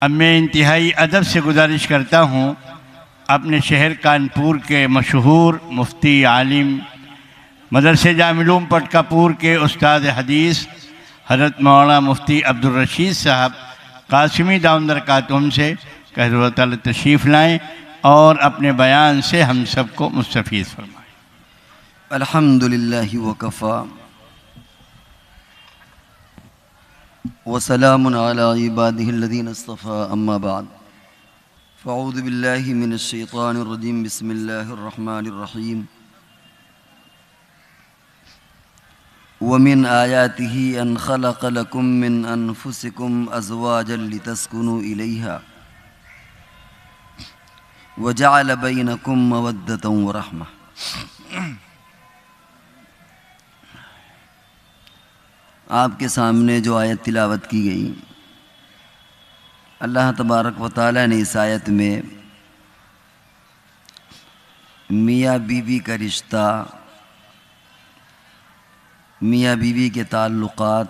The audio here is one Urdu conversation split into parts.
اب میں انتہائی ادب سے گزارش کرتا ہوں اپنے شہر کانپور کے مشہور مفتی عالم مدرسے جامع العلوم پٹکا پور کے استاد حدیث حضرت مولانا مفتی عبدالرشید صاحب قاسمی دامت برکاتہم سے کہ حضرت تعالی تشریف لائیں اور اپنے بیان سے ہم سب کو مستفید فرمائیں۔ الحمدللہ وکفا وسلام علی عبادہ الذین اصطفى اما بعد فاعوذ باللہ من الشیطان الرجیم بسم اللہ الرحمن الرحیم ومن آیاتہ ان خلق لکم من انفسکم ازواجا لتسکنوا الیہا وجعل بینکم مودۃ ورحمہ۔ آپ کے سامنے جو آیت تلاوت کی گئی، اللہ تبارک و تعالیٰ نے اس آیت میں میاں بیوی کا رشتہ، میاں بیوی کے تعلقات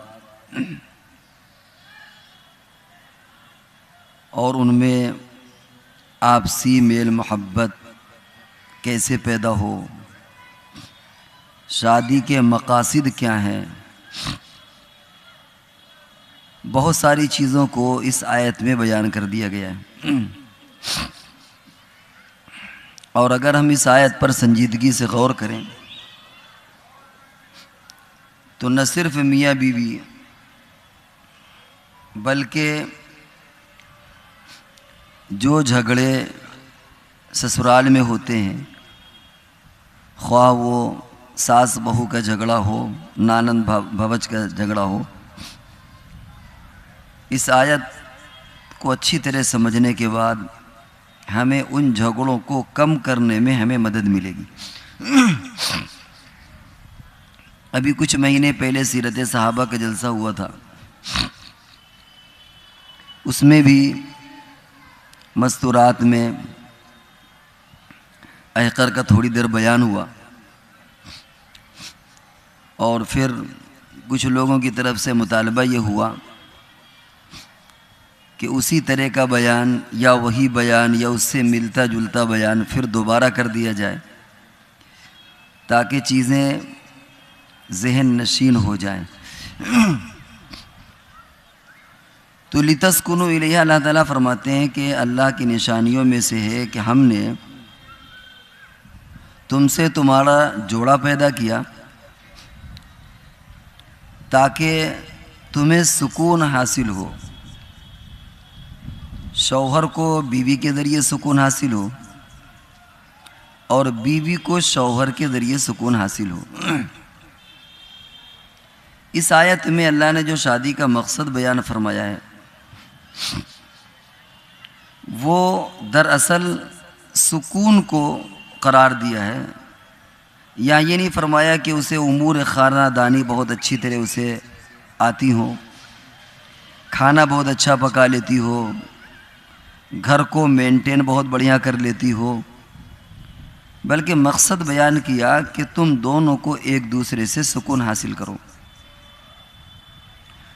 اور ان میں آپسی میل محبت کیسے پیدا ہو، شادی کے مقاصد کیا ہیں، بہت ساری چیزوں کو اس آیت میں بیان کر دیا گیا ہے۔ اور اگر ہم اس آیت پر سنجیدگی سے غور کریں تو نہ صرف میاں بیوی بلکہ جو جھگڑے سسرال میں ہوتے ہیں، خواہ وہ ساس بہو کا جھگڑا ہو، نانند بھوج کا جھگڑا ہو، اس آیت کو اچھی طرح سمجھنے کے بعد ہمیں ان جھگڑوں کو کم کرنے میں ہمیں مدد ملے گی۔ ابھی کچھ مہینے پہلے سیرت صحابہ کا جلسہ ہوا تھا، اس میں بھی مستورات میں احقر کا تھوڑی دیر بیان ہوا، اور پھر کچھ لوگوں کی طرف سے مطالبہ یہ ہوا کہ اسی طرح کا بیان یا وہی بیان یا اس سے ملتا جلتا بیان پھر دوبارہ کر دیا جائے تاکہ چیزیں ذہن نشین ہو جائیں۔ تو لتسکنوا الیہا، اللہ تعالیٰ فرماتے ہیں کہ اللہ کی نشانیوں میں سے ہے کہ ہم نے تم سے تمہارا جوڑا پیدا کیا تاکہ تمہیں سکون حاصل ہو، شوہر کو بیوی کے ذریعے سکون حاصل ہو اور بیوی کو شوہر کے ذریعے سکون حاصل ہو۔ اس آیت میں اللہ نے جو شادی کا مقصد بیان فرمایا ہے وہ دراصل سکون کو قرار دیا ہے، یا یہ نہیں فرمایا کہ اسے امور خانہ دانی بہت اچھی طرح اسے آتی ہوں، کھانا بہت اچھا پکا لیتی ہو، گھر کو مینٹین بہت بڑھیا کر لیتی ہو، بلکہ مقصد بیان کیا کہ تم دونوں کو ایک دوسرے سے سکون حاصل کرو۔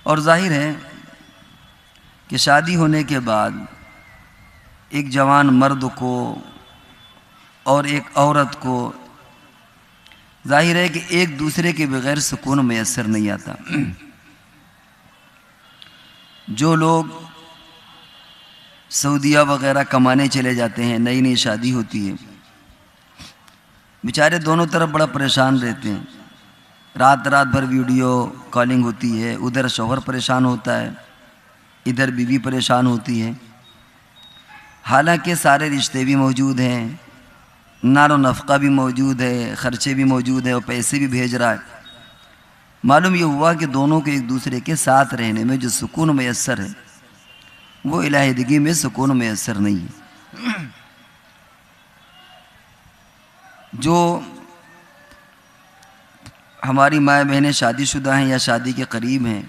اور ظاہر ہے کہ شادی ہونے کے بعد ایک جوان مرد کو اور ایک عورت کو ظاہر ہے کہ ایک دوسرے کے بغیر سکون میسر نہیں آتا۔ جو لوگ سعودیہ وغیرہ کمانے چلے جاتے ہیں، نئی نئی شادی ہوتی ہے، بیچارے دونوں طرف بڑا پریشان رہتے ہیں، رات بھر ویڈیو کالنگ ہوتی ہے، ادھر شوہر پریشان ہوتا ہے، ادھر بیوی پریشان ہوتی ہے، حالانکہ سارے رشتے بھی موجود ہیں، نان و نفقہ بھی موجود ہے، خرچے بھی موجود ہیں اور پیسے بھی بھیج رہا ہے۔ معلوم یہ ہوا کہ دونوں کے ایک دوسرے کے ساتھ رہنے میں جو سکون میسر ہے وہ علیحدگی میں سکون میسر نہیں ہے۔ جو ہماری مائیں بہنیں شادی شدہ ہیں یا شادی کے قریب ہیں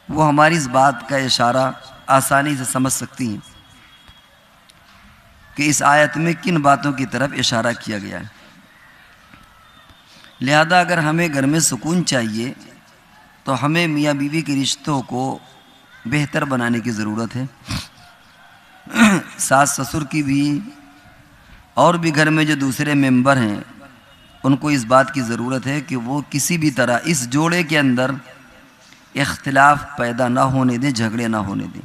وہ ہماری اس بات کا اشارہ آسانی سے سمجھ سکتی ہیں کہ اس آیت میں کن باتوں کی طرف اشارہ کیا گیا ہے۔ لہذا اگر ہمیں گھر میں سکون چاہیے تو ہمیں میاں بیوی کے رشتوں کو بہتر بنانے کی ضرورت ہے. ساس سسر کی بھی اور بھی گھر میں جو دوسرے ممبر ہیں ان کو اس بات کی ضرورت ہے کہ وہ کسی بھی طرح اس جوڑے کے اندر اختلاف پیدا نہ ہونے دیں، جھگڑے نہ ہونے دیں،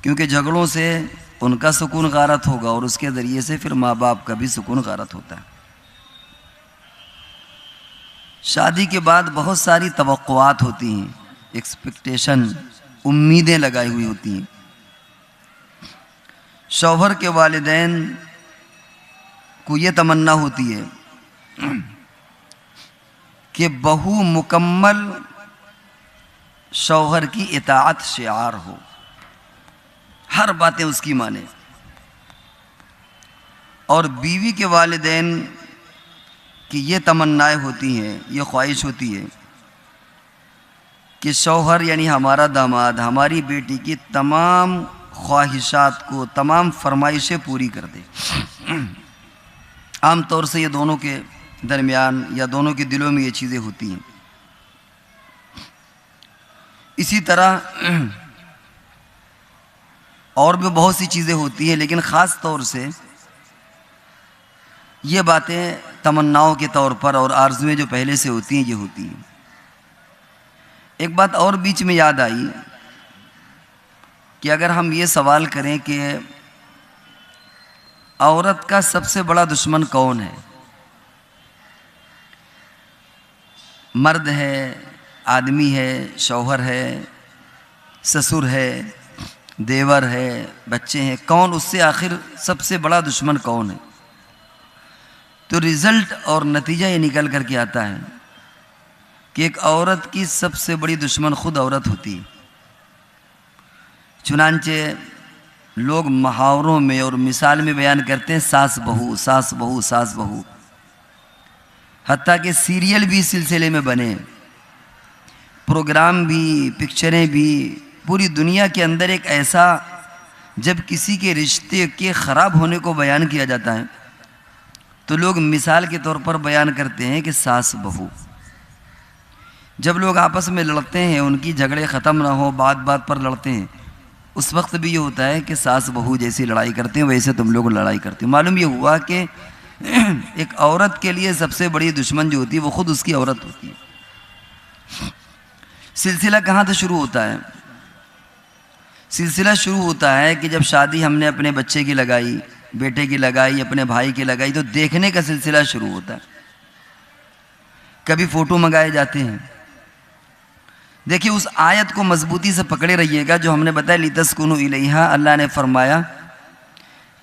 کیونکہ جھگڑوں سے ان کا سکون غارت ہوگا اور اس کے ذریعے سے پھر ماں باپ کا بھی سکون غارت ہوتا ہے. شادی کے بعد بہت ساری توقعات ہوتی ہیں، ایکسپیکٹیشن، امیدیں لگائی ہوئی ہوتی ہیں. شوہر کے والدین کو یہ تمنا ہوتی ہے کہ بہو مکمل شوہر کی اطاعت شعار ہو، ہر باتیں اس کی مانے. اور بیوی کے والدین کی یہ تمنائیں ہوتی ہیں، یہ خواہش ہوتی ہے کہ شوہر یعنی ہمارا داماد ہماری بیٹی کی تمام خواہشات کو، تمام فرمائشیں پوری کر دے. عام طور سے یہ دونوں کے درمیان یا دونوں کے دلوں میں یہ چیزیں ہوتی ہیں. اسی طرح اور بھی بہت سی چیزیں ہوتی ہیں، لیکن خاص طور سے یہ باتیں تمناؤں کے طور پر اور آرزویں جو پہلے سے ہوتی ہیں یہ ہوتی ہیں. ایک بات اور بیچ میں یاد آئی کہ اگر ہم یہ سوال کریں کہ عورت کا سب سے بڑا دشمن کون ہے، مرد ہے، آدمی ہے، شوہر ہے، سسر ہے، دیور ہے، بچے ہیں، کون اس سے آخر سب سے بڑا دشمن کون ہے؟ تو رزلٹ اور نتیجہ یہ نکل کر کے آتا ہے کہ ایک عورت کی سب سے بڑی دشمن خود عورت ہوتی ہے. چنانچہ لوگ محاوروں میں اور مثال میں بیان کرتے ہیں ساس بہو، ساس بہو، ساس بہو. حتیٰ کہ سیریل بھی اس سلسلے میں بنے، پروگرام بھی، پکچریں بھی. پوری دنیا کے اندر ایک ایسا، جب کسی کے رشتے کے خراب ہونے کو بیان کیا جاتا ہے تو لوگ مثال کے طور پر بیان کرتے ہیں کہ ساس بہو. جب لوگ آپس میں لڑتے ہیں، ان کی جھگڑے ختم نہ ہو، بات بات پر لڑتے ہیں، اس وقت بھی یہ ہوتا ہے کہ ساس بہو جیسی لڑائی کرتے ہیں ویسے تم لوگ لڑائی کرتے ہیں. معلوم یہ ہوا کہ ایک عورت کے لیے سب سے بڑی دشمن جو ہوتی ہے وہ خود اس کی عورت ہوتی ہے. سلسلہ کہاں سے شروع ہوتا ہے؟ سلسلہ شروع ہوتا ہے کہ جب شادی ہم نے اپنے بچے کی لگائی، بیٹے کی لگائی، اپنے بھائی کی لگائی، تو دیکھنے کا سلسلہ شروع ہوتا ہے. کبھی فوٹو منگائے جاتے ہیں. دیکھیے اس آیت کو مضبوطی سے پکڑے رہیے گا جو ہم نے بتایا لِتَسْكُنُوا إِلَيْهَا. اللہ نے فرمایا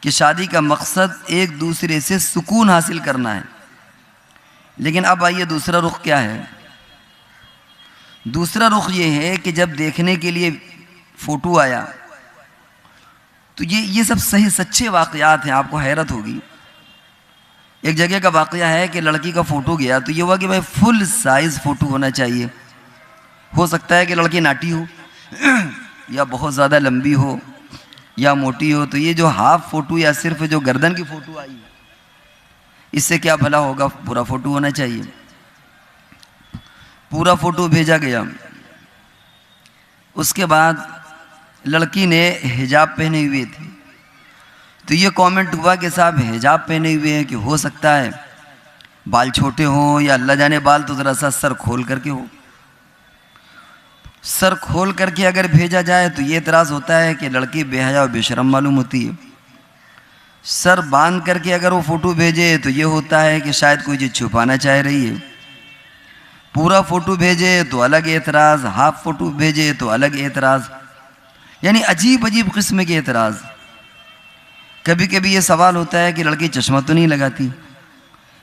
کہ شادی کا مقصد ایک دوسرے سے سکون حاصل کرنا ہے. لیکن اب آئیے دوسرا رخ کیا ہے؟ دوسرا رخ یہ ہے کہ جب دیکھنے کے لیے فوٹو آیا تو یہ سب صحیح سچے واقعات ہیں، آپ کو حیرت ہوگی. ایک جگہ کا واقعہ ہے کہ لڑکی کا فوٹو گیا تو یہ ہوا کہ بھائی فل سائز فوٹو ہونا چاہیے. ہو سکتا ہے کہ لڑکی ناٹی ہو یا بہت زیادہ لمبی ہو یا موٹی ہو، تو یہ جو ہاف فوٹو یا صرف جو گردن کی فوٹو آئی اس سے کیا بھلا ہوگا؟ پورا فوٹو ہونا چاہیے. پورا فوٹو بھیجا گیا. اس کے بعد لڑکی نے حجاب پہنے ہوئے تھی تو یہ کامنٹ ہوا کہ صاحب حجاب پہنے ہوئے ہیں کہ ہو سکتا ہے بال چھوٹے ہوں یا اللہ جانے بال تو ذرا سا سر کھول کر کے ہو. سر کھول کر کے اگر بھیجا جائے تو یہ اعتراض ہوتا ہے کہ لڑکی بے حیا و بے شرم معلوم ہوتی ہے. سر باندھ کر کے اگر وہ فوٹو بھیجے تو یہ ہوتا ہے کہ شاید کوئی چیز چھپانا چاہ رہی ہے. پورا فوٹو بھیجے تو الگ اعتراض، ہاف فوٹو بھیجے تو الگ اعتراض، یعنی عجیب عجیب قسم کے اعتراض. کبھی کبھی یہ سوال ہوتا ہے کہ لڑکی چشمہ تو نہیں لگاتی؟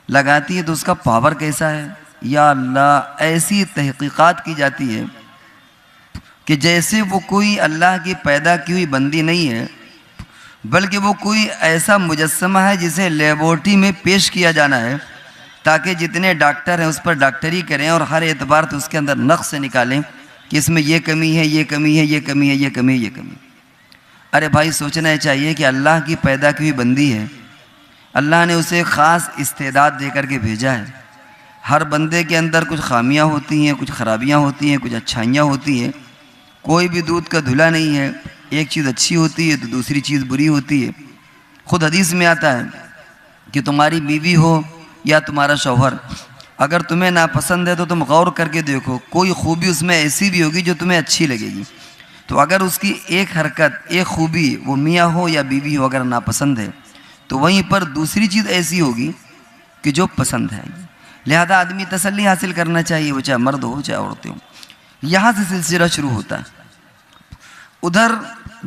لگاتی ہے تو اس کا پاور کیسا ہے؟ یا اللہ، ایسی تحقیقات کی جاتی ہے کہ جیسے وہ کوئی اللہ کی پیدا کی ہوئی بندی نہیں ہے بلکہ وہ کوئی ایسا مجسمہ ہے جسے لیبورٹری میں پیش کیا جانا ہے تاکہ جتنے ڈاکٹر ہیں اس پر ڈاکٹری کریں اور ہر اعتبار سے اس کے اندر نقص نکالیں کہ اس میں یہ کمی ہے، یہ کمی ہے، یہ کمی ہے، یہ کمی ہے، یہ کمی. ارے بھائی سوچنا چاہیے کہ اللہ کی پیدا کی ہوئی بندی ہے، اللہ نے اسے خاص استعداد دے کر کے بھیجا ہے. ہر بندے کے اندر کچھ خامیاں ہوتی ہیں، کچھ خرابیاں ہوتی ہیں، کچھ اچھائیاں ہوتی ہیں. کوئی بھی دودھ کا دھلا نہیں ہے، ایک چیز اچھی ہوتی ہے تو دوسری چیز بری ہوتی ہے۔ خود حدیث میں آتا ہے کہ تمہاری بیوی ہو یا تمہارا شوہر، اگر تمہیں ناپسند ہے تو تم غور کر کے دیکھو، کوئی خوبی اس میں ایسی بھی ہوگی جو تمہیں اچھی لگے گی۔ تو اگر اس کی ایک حرکت، ایک خوبی، وہ میاں ہو یا بیوی ہو، اگر ناپسند ہے تو وہیں پر دوسری چیز ایسی ہوگی کہ جو پسند ہے۔ لہذا آدمی تسلی حاصل کرنا چاہیے، وہ چاہے مرد ہو چاہے عورتیں ہوں۔ یہاں سے سلسلہ شروع ہوتا ہے۔ ادھر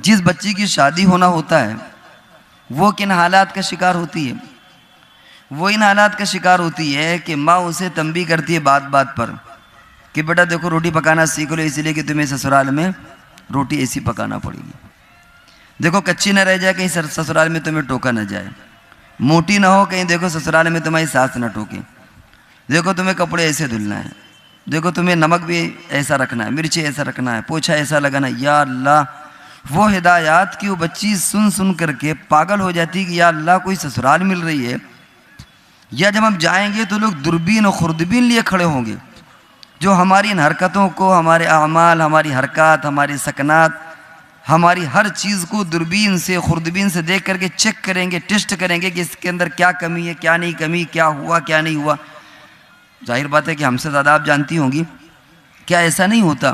جس بچی کی شادی ہونا ہوتا ہے وہ کن حالات کا شکار ہوتی ہے؟ وہ ان حالات کا شکار ہوتی ہے کہ ماں اسے تنبیہ کرتی ہے بات بات پر کہ بیٹا دیکھو روٹی پکانا سیکھ لو، اس لیے کہ تمہیں سسرال میں روٹی ایسی پکانا پڑے گی۔ دیکھو کچی نہ رہ جائے، کہیں سسرال میں تمہیں ٹوکا نہ جائے، موٹی نہ ہو کہیں دیکھو سسرال میں تمہاری ساس نہ ٹوکے، دیکھو تمہیں کپڑے ایسے دھلنا ہے، دیکھو تمہیں نمک بھی ایسا رکھنا ہے، مرچی ایسا رکھنا ہے، پوچھا ایسا لگانا ہے۔ یا اللہ، وہ ہدایات کی وہ بچی سن سن کر کے پاگل ہو جاتی کہ یا اللہ کوئی سسرال مل رہی ہے، یا جب ہم جائیں گے تو لوگ دوربین و خوردبین لیے کھڑے ہوں گے، جو ہماری ان حرکتوں کو، ہمارے اعمال، ہماری حرکات، ہماری سکنات، ہماری ہر چیز کو دوربین سے، خوردبین سے دیکھ کر کے چیک کریں گے، ٹیسٹ کریں گے کہ اس کے اندر کیا کمی ہے، کیا نہیں کمی، کیا ہوا کیا نہیں ہوا۔ ظاہر بات ہے کہ ہم سے زیادہ آپ جانتی ہوں گی، کیا ایسا نہیں ہوتا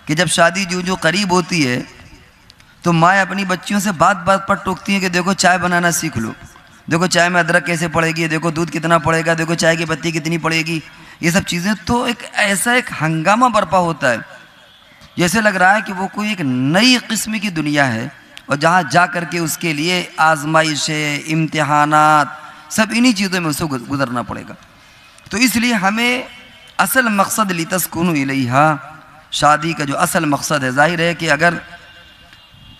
کہ جب شادی جو قریب ہوتی ہے تو مائیں اپنی بچیوں سے بات بات پر ٹوکتی ہیں کہ دیکھو چائے بنانا سیکھ لو، دیکھو چائے میں ادرک کیسے پڑے گی، دیکھو دودھ کتنا پڑے گا، دیکھو چائے کی پتی کتنی پڑے گی، یہ سب چیزیں۔ تو ایک ہنگامہ برپا ہوتا ہے، جیسے لگ رہا ہے کہ وہ کوئی ایک نئی قسم کی دنیا ہے، اور جہاں جا کر کے اس کے لیے آزمائشیں، امتحانات، سب انہی چیزوں میں اسے گزرنا پڑے گا۔ تو اس لیے ہمیں اصل مقصد لتسکنوا الیہا، شادی کا جو اصل مقصد ہے، ظاہر ہے کہ اگر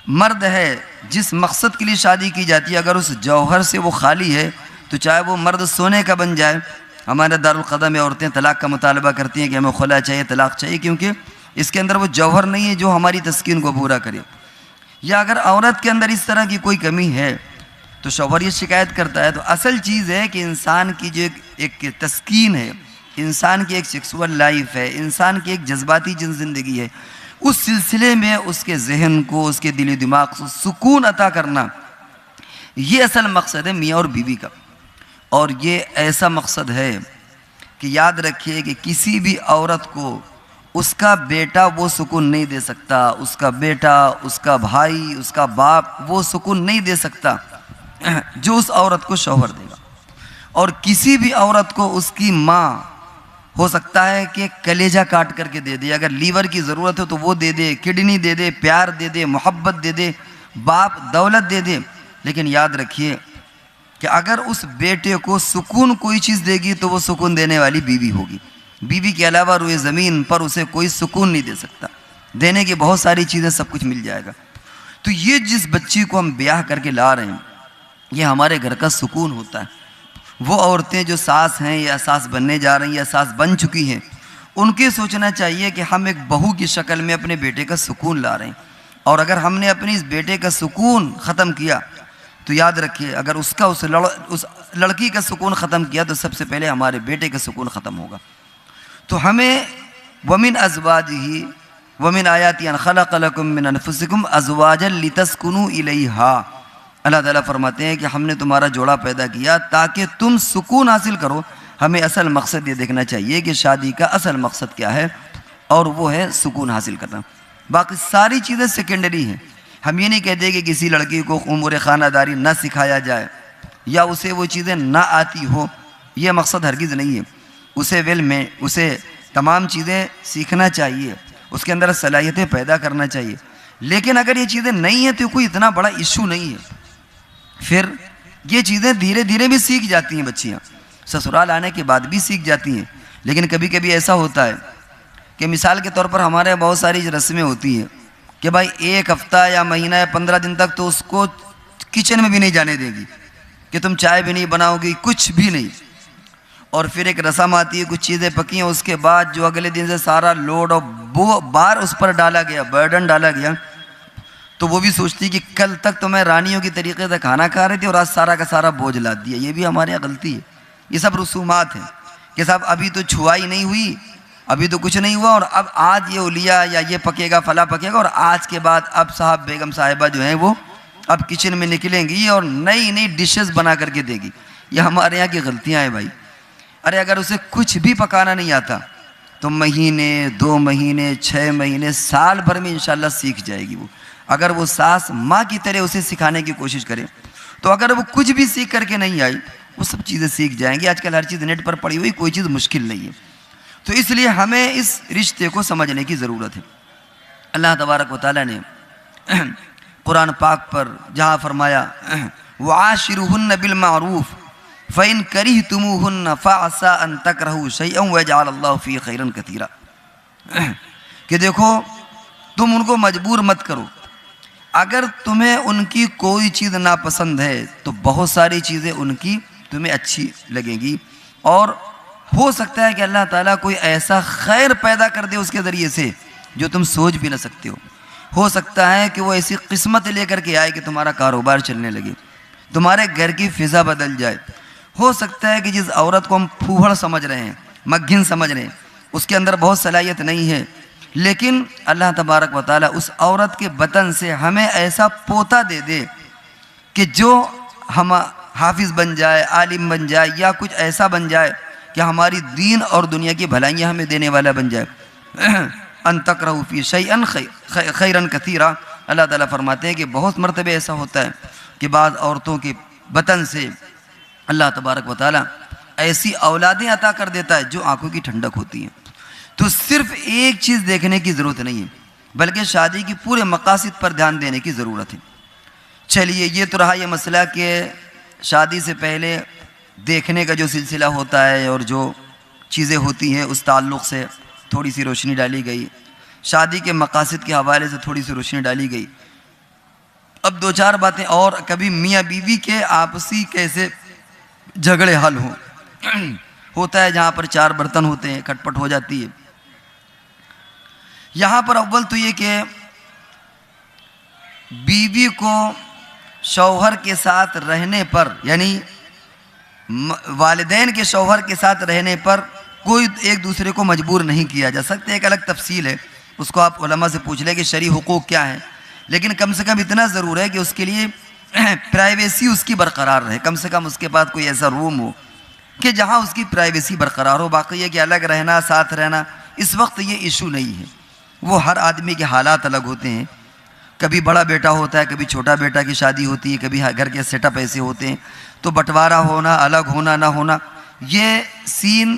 مرد ہے جس مقصد کے لیے شادی کی جاتی ہے اگر اس جوہر سے وہ خالی ہے تو چاہے وہ مرد سونے کا بن جائے۔ ہمارے دارالقدم میں عورتیں طلاق کا مطالبہ کرتی ہیں کہ ہمیں خلا چاہیے، طلاق چاہیے، کیونکہ اس کے اندر وہ جوہر نہیں ہے جو ہماری تسکین کو پورا کرے۔ یا اگر عورت کے اندر اس طرح کی کوئی کمی ہے تو شوہر یہ شکایت کرتا ہے۔ تو اصل چیز ہے کہ انسان کی جو ایک تسکین ہے، انسان کی ایک سیکسول لائف ہے، انسان کی ایک جذباتی زندگی ہے، اس سلسلے میں اس کے ذہن کو، اس کے دل و دماغ کو سکون عطا کرنا، یہ اصل مقصد ہے میاں اور بیوی کا۔ اور یہ ایسا مقصد ہے کہ یاد رکھیے کہ کسی بھی عورت کو اس کا بیٹا وہ سکون نہیں دے سکتا، اس کا بیٹا، اس کا بھائی، اس کا باپ وہ سکون نہیں دے سکتا جو اس عورت کو شوہر دے گا۔ اور کسی بھی عورت کو اس کی ماں ہو سکتا ہے کہ کلیجہ کاٹ کر کے دے دے، اگر لیور کی ضرورت ہے تو وہ دے دے، کڈنی دے دے، پیار دے دے، محبت دے دے، باپ دولت دے دے، لیکن یاد رکھیے کہ اگر اس بیٹے کو سکون کوئی چیز دے گی تو وہ سکون دینے والی بیوی ہوگی۔ بیوی کے علاوہ روئے زمین پر اسے کوئی سکون نہیں دے سکتا، دینے کی بہت ساری چیزیں، سب کچھ مل جائے گا۔ تو یہ جس بچی کو ہم بیاہ کر کے لا رہے ہیں یہ ہمارے گھر کا سکون ہوتا ہے۔ وہ عورتیں جو ساس ہیں یا ساس بننے جا رہی ہیں یا ساس بن چکی ہیں، ان کے سوچنا چاہیے کہ ہم ایک بہو کی شکل میں اپنے بیٹے کا سکون لا رہے ہیں، اور اگر ہم نے اپنی اس بیٹے کا سکون ختم کیا تو یاد رکھیے اگر اس لڑکی کا سکون ختم کیا تو سب سے پہلے ہمارے بیٹے کا سکون ختم ہوگا۔ تو ہمیں وَمِنْ أَزْوَاجِهِ وَمِنْ آيَاتِهِ أَنْ خَلَقَ لَكُم مِّنْ أَنفُسِكُمْ أَزْوَاجًا لِتَسْكُنُوا إِلَيْهَا۔ اللہ تعالیٰ فرماتے ہیں کہ ہم نے تمہارا جوڑا پیدا کیا تاکہ تم سکون حاصل کرو۔ ہمیں اصل مقصد یہ دیکھنا چاہیے کہ شادی کا اصل مقصد کیا ہے، اور وہ ہے سکون حاصل کرنا۔ باقی ساری چیزیں سیکنڈری ہیں۔ ہم یہ نہیں کہتے کہ کسی لڑکی کو امور خانہ داری نہ سکھایا جائے یا اسے وہ چیزیں نہ آتی ہو، یہ مقصد ہرگز نہیں ہے۔ اسے تمام چیزیں سیکھنا چاہیے، اس کے اندر صلاحیتیں پیدا کرنا چاہیے، لیکن اگر یہ چیزیں نہیں ہیں تو کوئی اتنا بڑا ایشو نہیں ہے۔ پھر یہ چیزیں دھیرے دھیرے بھی سیکھ جاتی ہیں، بچیاں سسرال آنے کے بعد بھی سیکھ جاتی ہیں۔ لیکن کبھی کبھی ایسا ہوتا ہے کہ مثال کے طور پر ہمارے بہت ساری رسمیں ہوتی ہیں کہ بھائی ایک ہفتہ یا مہینہ یا 15 دن تک تو اس کو کچن میں بھی نہیں جانے دے گی، کہ تم چائے بھی نہیں بناؤ گی، کچھ بھی نہیں۔ اور پھر ایک رسم آتی ہے، کچھ چیزیں پکی ہیں، اس کے بعد جو اگلے دن سے سارا لوڈ اور بار اس پر ڈالا گیا، برڈن ڈالا گیا، تو وہ بھی سوچتی کہ کل تک تو میں رانیوں کی طریقے سے کھانا کھا رہی تھی اور آج سارا کا سارا بوجھ لاد دیا۔ یہ بھی ہمارے یہاں غلطی ہے۔ یہ سب رسومات ہیں کہ صاحب ابھی تو چھوائی نہیں ہوئی، ابھی تو کچھ نہیں ہوا اور اب آج یہ اولیاء یا یہ پکے گا فلاں پکے گا اور آج کے بعد اب صاحب بیگم صاحبہ جو ہیں وہ اب کچن میں نکلیں گی اور نئی نئی ڈشز بنا کر کے دے گی. یہ ہمارے یہاں کی غلطیاں ہیں بھائی. ارے اگر اسے کچھ بھی پکانا نہیں آتا تو مہینے 2 مہینے 6 مہینے سال بھر میں انشاءاللہ سیکھ جائے گی. وہ اگر وہ ساس ماں کی طرح اسے سکھانے کی کوشش کرے تو اگر وہ کچھ بھی سیکھ کر کے نہیں آئی وہ سب چیزیں سیکھ جائیں گی. آج کل ہر چیز نیٹ پر پڑی ہوئی, کوئی چیز مشکل نہیں ہے. تو اس لیے ہمیں اس رشتے کو سمجھنے کی ضرورت ہے. اللہ تبارک و تعالیٰ نے قرآن پاک پر جہاں فرمایا وعاشرہن بالمعروف فَإِن كَرِهْتُمُوهُنَّ فَعَسَىٰ أَن تَكْرَهُوا شَيْئًا وَيَجْعَلَ اللَّهُ فِيهِ خَيْرًا كَثِيرًا. کہ دیکھو تم ان کو مجبور مت کرو, اگر تمہیں ان کی کوئی چیز ناپسند ہے تو بہت ساری چیزیں ان کی تمہیں اچھی لگیں گی, اور ہو سکتا ہے کہ اللہ تعالیٰ کوئی ایسا خیر پیدا کر دے اس کے ذریعے سے جو تم سوچ بھی نہ سکتے ہو. ہو سکتا ہے کہ وہ ایسی قسمت لے کر کے آئے کہ تمہارا کاروبار چلنے لگے, تمہارے گھر کی فضا بدل جائے. ہو سکتا ہے کہ جس عورت کو ہم پھوہڑ سمجھ رہے ہیں, مگھن سمجھ رہے ہیں, اس کے اندر بہت صلاحیت نہیں ہے, لیکن اللہ تبارک و تعالیٰ اس عورت کے بطن سے ہمیں ایسا پوتا دے دے کہ جو ہم حافظ بن جائے, عالم بن جائے, یا کچھ ایسا بن جائے کہ ہماری دین اور دنیا کی بھلائیاں ہمیں دینے والا بن جائے. ان تکرہوا فی شیئا خیرا کثیرا. اللہ تعالیٰ فرماتے ہیں کہ بہت مرتبہ ایسا ہوتا ہے کہ بعض عورتوں کے بطن سے اللہ تبارک و تعالیٰ ایسی اولادیں عطا کر دیتا ہے جو آنکھوں کی ٹھنڈک ہوتی ہیں. تو صرف ایک چیز دیکھنے کی ضرورت نہیں ہے, بلکہ شادی کی پورے مقاصد پر دھیان دینے کی ضرورت ہے. چلیے یہ تو رہا یہ مسئلہ کہ شادی سے پہلے دیکھنے کا جو سلسلہ ہوتا ہے اور جو چیزیں ہوتی ہیں اس تعلق سے تھوڑی سی روشنی ڈالی گئی, شادی کے مقاصد کے حوالے سے تھوڑی سی روشنی ڈالی گئی. اب 2-4 باتیں اور, کبھی میاں بیوی کے آپسی کیسے جھگڑے حل ہوں. ہوتا ہے جہاں پر 4 برتن ہوتے ہیں کھٹ پٹ ہو جاتی ہے. یہاں پر اول تو یہ کہ بیوی کو شوہر کے ساتھ رہنے پر, یعنی والدین کے شوہر کے ساتھ رہنے پر کوئی ایک دوسرے کو مجبور نہیں کیا جا سکتا. ایک الگ تفصیل ہے, اس کو آپ علماء سے پوچھ لیں کہ شرعی حقوق کیا ہیں, لیکن کم سے کم اتنا ضرور ہے کہ اس کے لیے پرائیویسی اس کی برقرار رہے. کم سے کم اس کے پاس کوئی ایسا روم ہو کہ جہاں اس کی پرائیویسی برقرار ہو. باقی یہ کہ الگ رہنا, ساتھ رہنا, اس وقت یہ ایشو نہیں ہے. وہ ہر آدمی کے حالات الگ ہوتے ہیں. کبھی بڑا بیٹا ہوتا ہے, کبھی چھوٹا بیٹا کی شادی ہوتی ہے, کبھی گھر کے سیٹ اپ ایسے ہوتے ہیں. تو بٹوارا ہونا, الگ ہونا نہ ہونا, یہ سین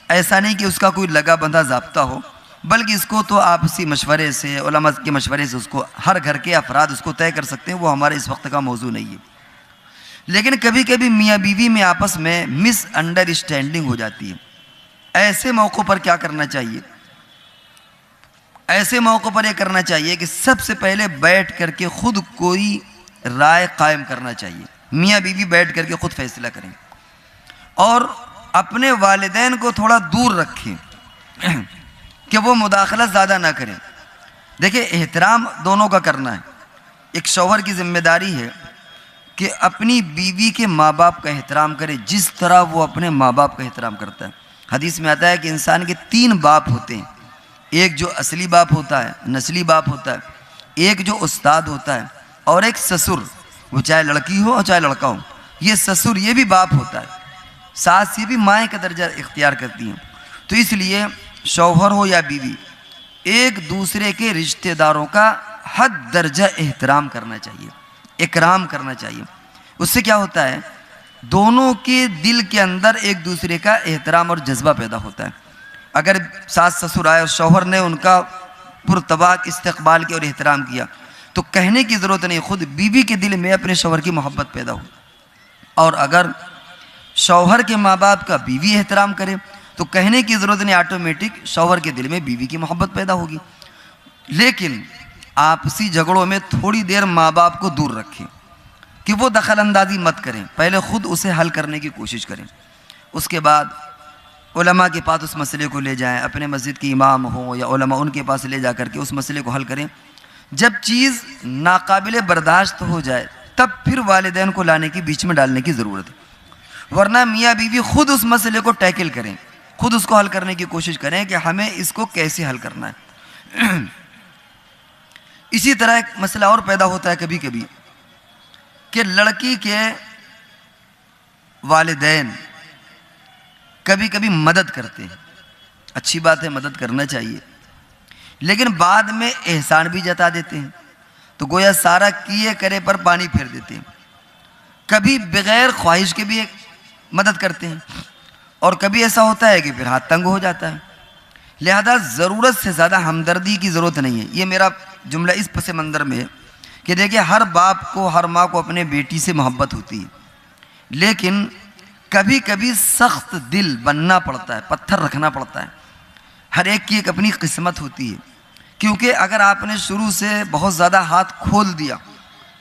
ایسا نہیں کہ اس کا کوئی لگا بندھا ضابطہ ہو, بلکہ اس کو تو آپسی مشورے سے, علماء کے مشورے سے اس کو ہر گھر کے افراد اس کو طے کر سکتے ہیں. وہ ہمارے اس وقت کا موضوع نہیں ہے. لیکن کبھی کبھی میاں بیوی میں آپس میں مس انڈرسٹینڈنگ ہو جاتی ہے. ایسے موقع پر کیا کرنا چاہیے؟ ایسے موقع پر یہ کرنا چاہیے کہ سب سے پہلے بیٹھ کر کے خود کوئی رائے قائم کرنا چاہیے. میاں بیوی بیٹھ کر کے خود فیصلہ کریں اور اپنے والدین کو تھوڑا دور رکھیں کہ وہ مداخلت زیادہ نہ کریں. دیکھیں احترام دونوں کا کرنا ہے. ایک شوہر کی ذمہ داری ہے کہ اپنی بیوی کے ماں باپ کا احترام کرے جس طرح وہ اپنے ماں باپ کا احترام کرتا ہے. حدیث میں آتا ہے کہ انسان کے 3 باپ ہوتے ہیں. ایک جو اصلی باپ ہوتا ہے, نسلی باپ ہوتا ہے, ایک جو استاد ہوتا ہے, اور ایک سسر, وہ چاہے لڑکی ہو اور چاہے لڑکا ہو. یہ سسر یہ بھی باپ ہوتا ہے. ساس یہ بھی مائیں کا درجہ اختیار کرتی ہیں. تو اس لیے شوہر ہو یا بیوی, ایک دوسرے کے رشتہ داروں کا حد درجہ احترام کرنا چاہیے, اکرام کرنا چاہیے. اس سے کیا ہوتا ہے, دونوں کے دل کے اندر ایک دوسرے کا احترام اور جذبہ پیدا ہوتا ہے. اگر ساس سسر آئے اور شوہر نے ان کا پرتباک استقبال کیا اور احترام کیا تو کہنے کی ضرورت نہیں, خود بیوی کے دل میں اپنے شوہر کی محبت پیدا ہو. اور اگر شوہر کے ماں باپ کا بیوی احترام کرے تو کہنے کی ضرورت نہیں, آٹومیٹک شوہر کے دل میں بیوی کی محبت پیدا ہوگی. لیکن آپسی جھگڑوں میں تھوڑی دیر ماں باپ کو دور رکھیں کہ وہ دخل اندازی مت کریں, پہلے خود اسے حل کرنے کی کوشش کریں. اس کے بعد علماء کے پاس اس مسئلے کو لے جائیں, اپنے مسجد کے امام ہوں یا علماء, ان کے پاس لے جا کر کے اس مسئلے کو حل کریں. جب چیز ناقابل برداشت ہو جائے تب پھر والدین کو لانے کی, بیچ میں ڈالنے کی ضرورت ہے. ورنہ میاں بیوی خود اس مسئلے کو ٹیکل کریں, خود اس کو حل کرنے کی کوشش کریں کہ ہمیں اس کو کیسے حل کرنا ہے۔ اسی طرح ایک مسئلہ اور پیدا ہوتا ہے کبھی کبھی کہ لڑکی کے والدین کبھی کبھی مدد کرتے ہیں، اچھی بات ہے، مدد کرنا چاہیے، لیکن بعد میں احسان بھی جتا دیتے ہیں، تو گویا سارا کیے کرے پر پانی پھیر دیتے ہیں۔ کبھی بغیر خواہش کے بھی مدد کرتے ہیں، اور کبھی ایسا ہوتا ہے کہ پھر ہاتھ تنگ ہو جاتا ہے۔ لہذا ضرورت سے زیادہ ہمدردی کی ضرورت نہیں ہے۔ یہ میرا جملہ اس پس منظر میں ہے کہ دیکھیں، ہر باپ کو، ہر ماں کو اپنے بیٹی سے محبت ہوتی ہے، لیکن کبھی کبھی سخت دل بننا پڑتا ہے، پتھر رکھنا پڑتا ہے۔ ہر ایک کی ایک اپنی قسمت ہوتی ہے، کیونکہ اگر آپ نے شروع سے بہت زیادہ ہاتھ کھول دیا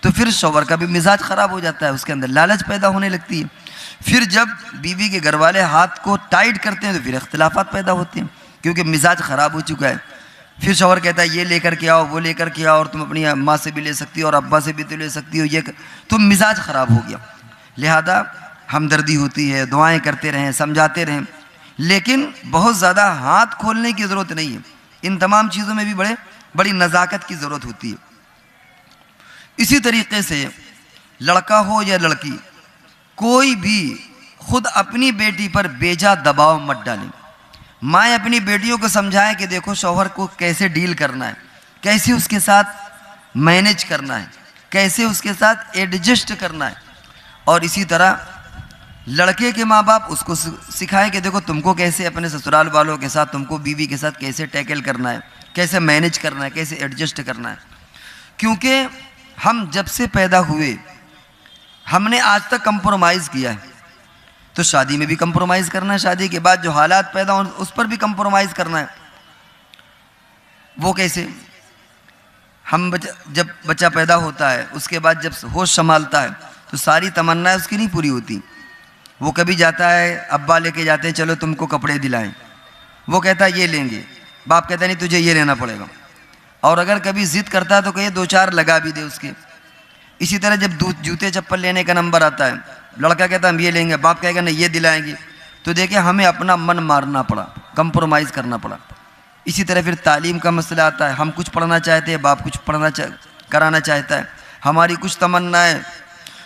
تو پھر شوہر کا بھی مزاج خراب ہو جاتا ہے، اس کے اندر لالچ پیدا ہونے لگتی ہے۔ پھر جب بیوی کے گھر والے ہاتھ کو ٹائٹ کرتے ہیں تو پھر اختلافات پیدا ہوتے ہیں، کیونکہ مزاج خراب ہو چکا ہے۔ پھر شوہر کہتا ہے یہ لے کر کے آؤ، وہ لے کر کے آؤ، اور تم اپنی ماں سے بھی لے سکتی ہو اور ابا سے بھی تو لے سکتی ہو، یہ تو مزاج خراب ہو گیا۔ لہذا ہمدردی ہوتی ہے، دعائیں کرتے رہیں، سمجھاتے رہیں، لیکن بہت زیادہ ہاتھ کھولنے کی ضرورت نہیں ہے۔ ان تمام چیزوں میں بھی بڑی نزاکت کی ضرورت ہوتی ہے۔ اسی طریقے سے لڑکا ہو یا لڑکی، کوئی بھی خود اپنی بیٹی پر بیجا دباؤ مت ڈالیں۔ مائیں اپنی بیٹیوں کو سمجھائیں کہ دیکھو شوہر کو کیسے ڈیل کرنا ہے، کیسے اس کے ساتھ مینیج کرنا ہے، کیسے اس کے ساتھ ایڈجسٹ کرنا ہے۔ اور اسی طرح لڑکے کے ماں باپ اس کو سکھائیں کہ دیکھو تم کو کیسے اپنے سسرال والوں کے ساتھ، تم کو بیوی کے ساتھ کیسے ٹیکل کرنا ہے، کیسے مینیج کرنا ہے، کیسے ایڈجسٹ کرنا ہے۔ کیونکہ ہم جب سے پیدا ہوئے ہم نے آج تک کمپرومائز کیا ہے، تو شادی میں بھی کمپرومائز کرنا ہے، شادی کے بعد جو حالات پیدا ہوں اس پر بھی کمپرومائز کرنا ہے۔ وہ کیسے؟ ہم جب بچہ پیدا ہوتا ہے، اس کے بعد جب ہوش سنبھالتا ہے تو ساری تمنائیں اس کی نہیں پوری ہوتی۔ وہ کبھی جاتا ہے، ابا لے کے جاتے ہیں چلو تم کو کپڑے دلائیں، وہ کہتا ہے یہ لیں گے، باپ کہتا ہے نہیں تجھے یہ لینا پڑے گا، اور اگر کبھی ضد کرتا ہے تو کہے 2-4 لگا بھی دے اس کے۔ اسی طرح جب جوتے چپل لینے کا نمبر آتا ہے، لڑکا کہتا ہے ہم یہ لیں گے، باپ کہے گا نہیں یہ دلائیں گے، تو دیکھیں ہمیں اپنا من مارنا پڑا، کمپرومائز کرنا پڑا۔ اسی طرح پھر تعلیم کا مسئلہ آتا ہے، ہم کچھ پڑھنا چاہتے ہیں، باپ کچھ کرانا چاہتا ہے، ہماری کچھ تمنائیں۔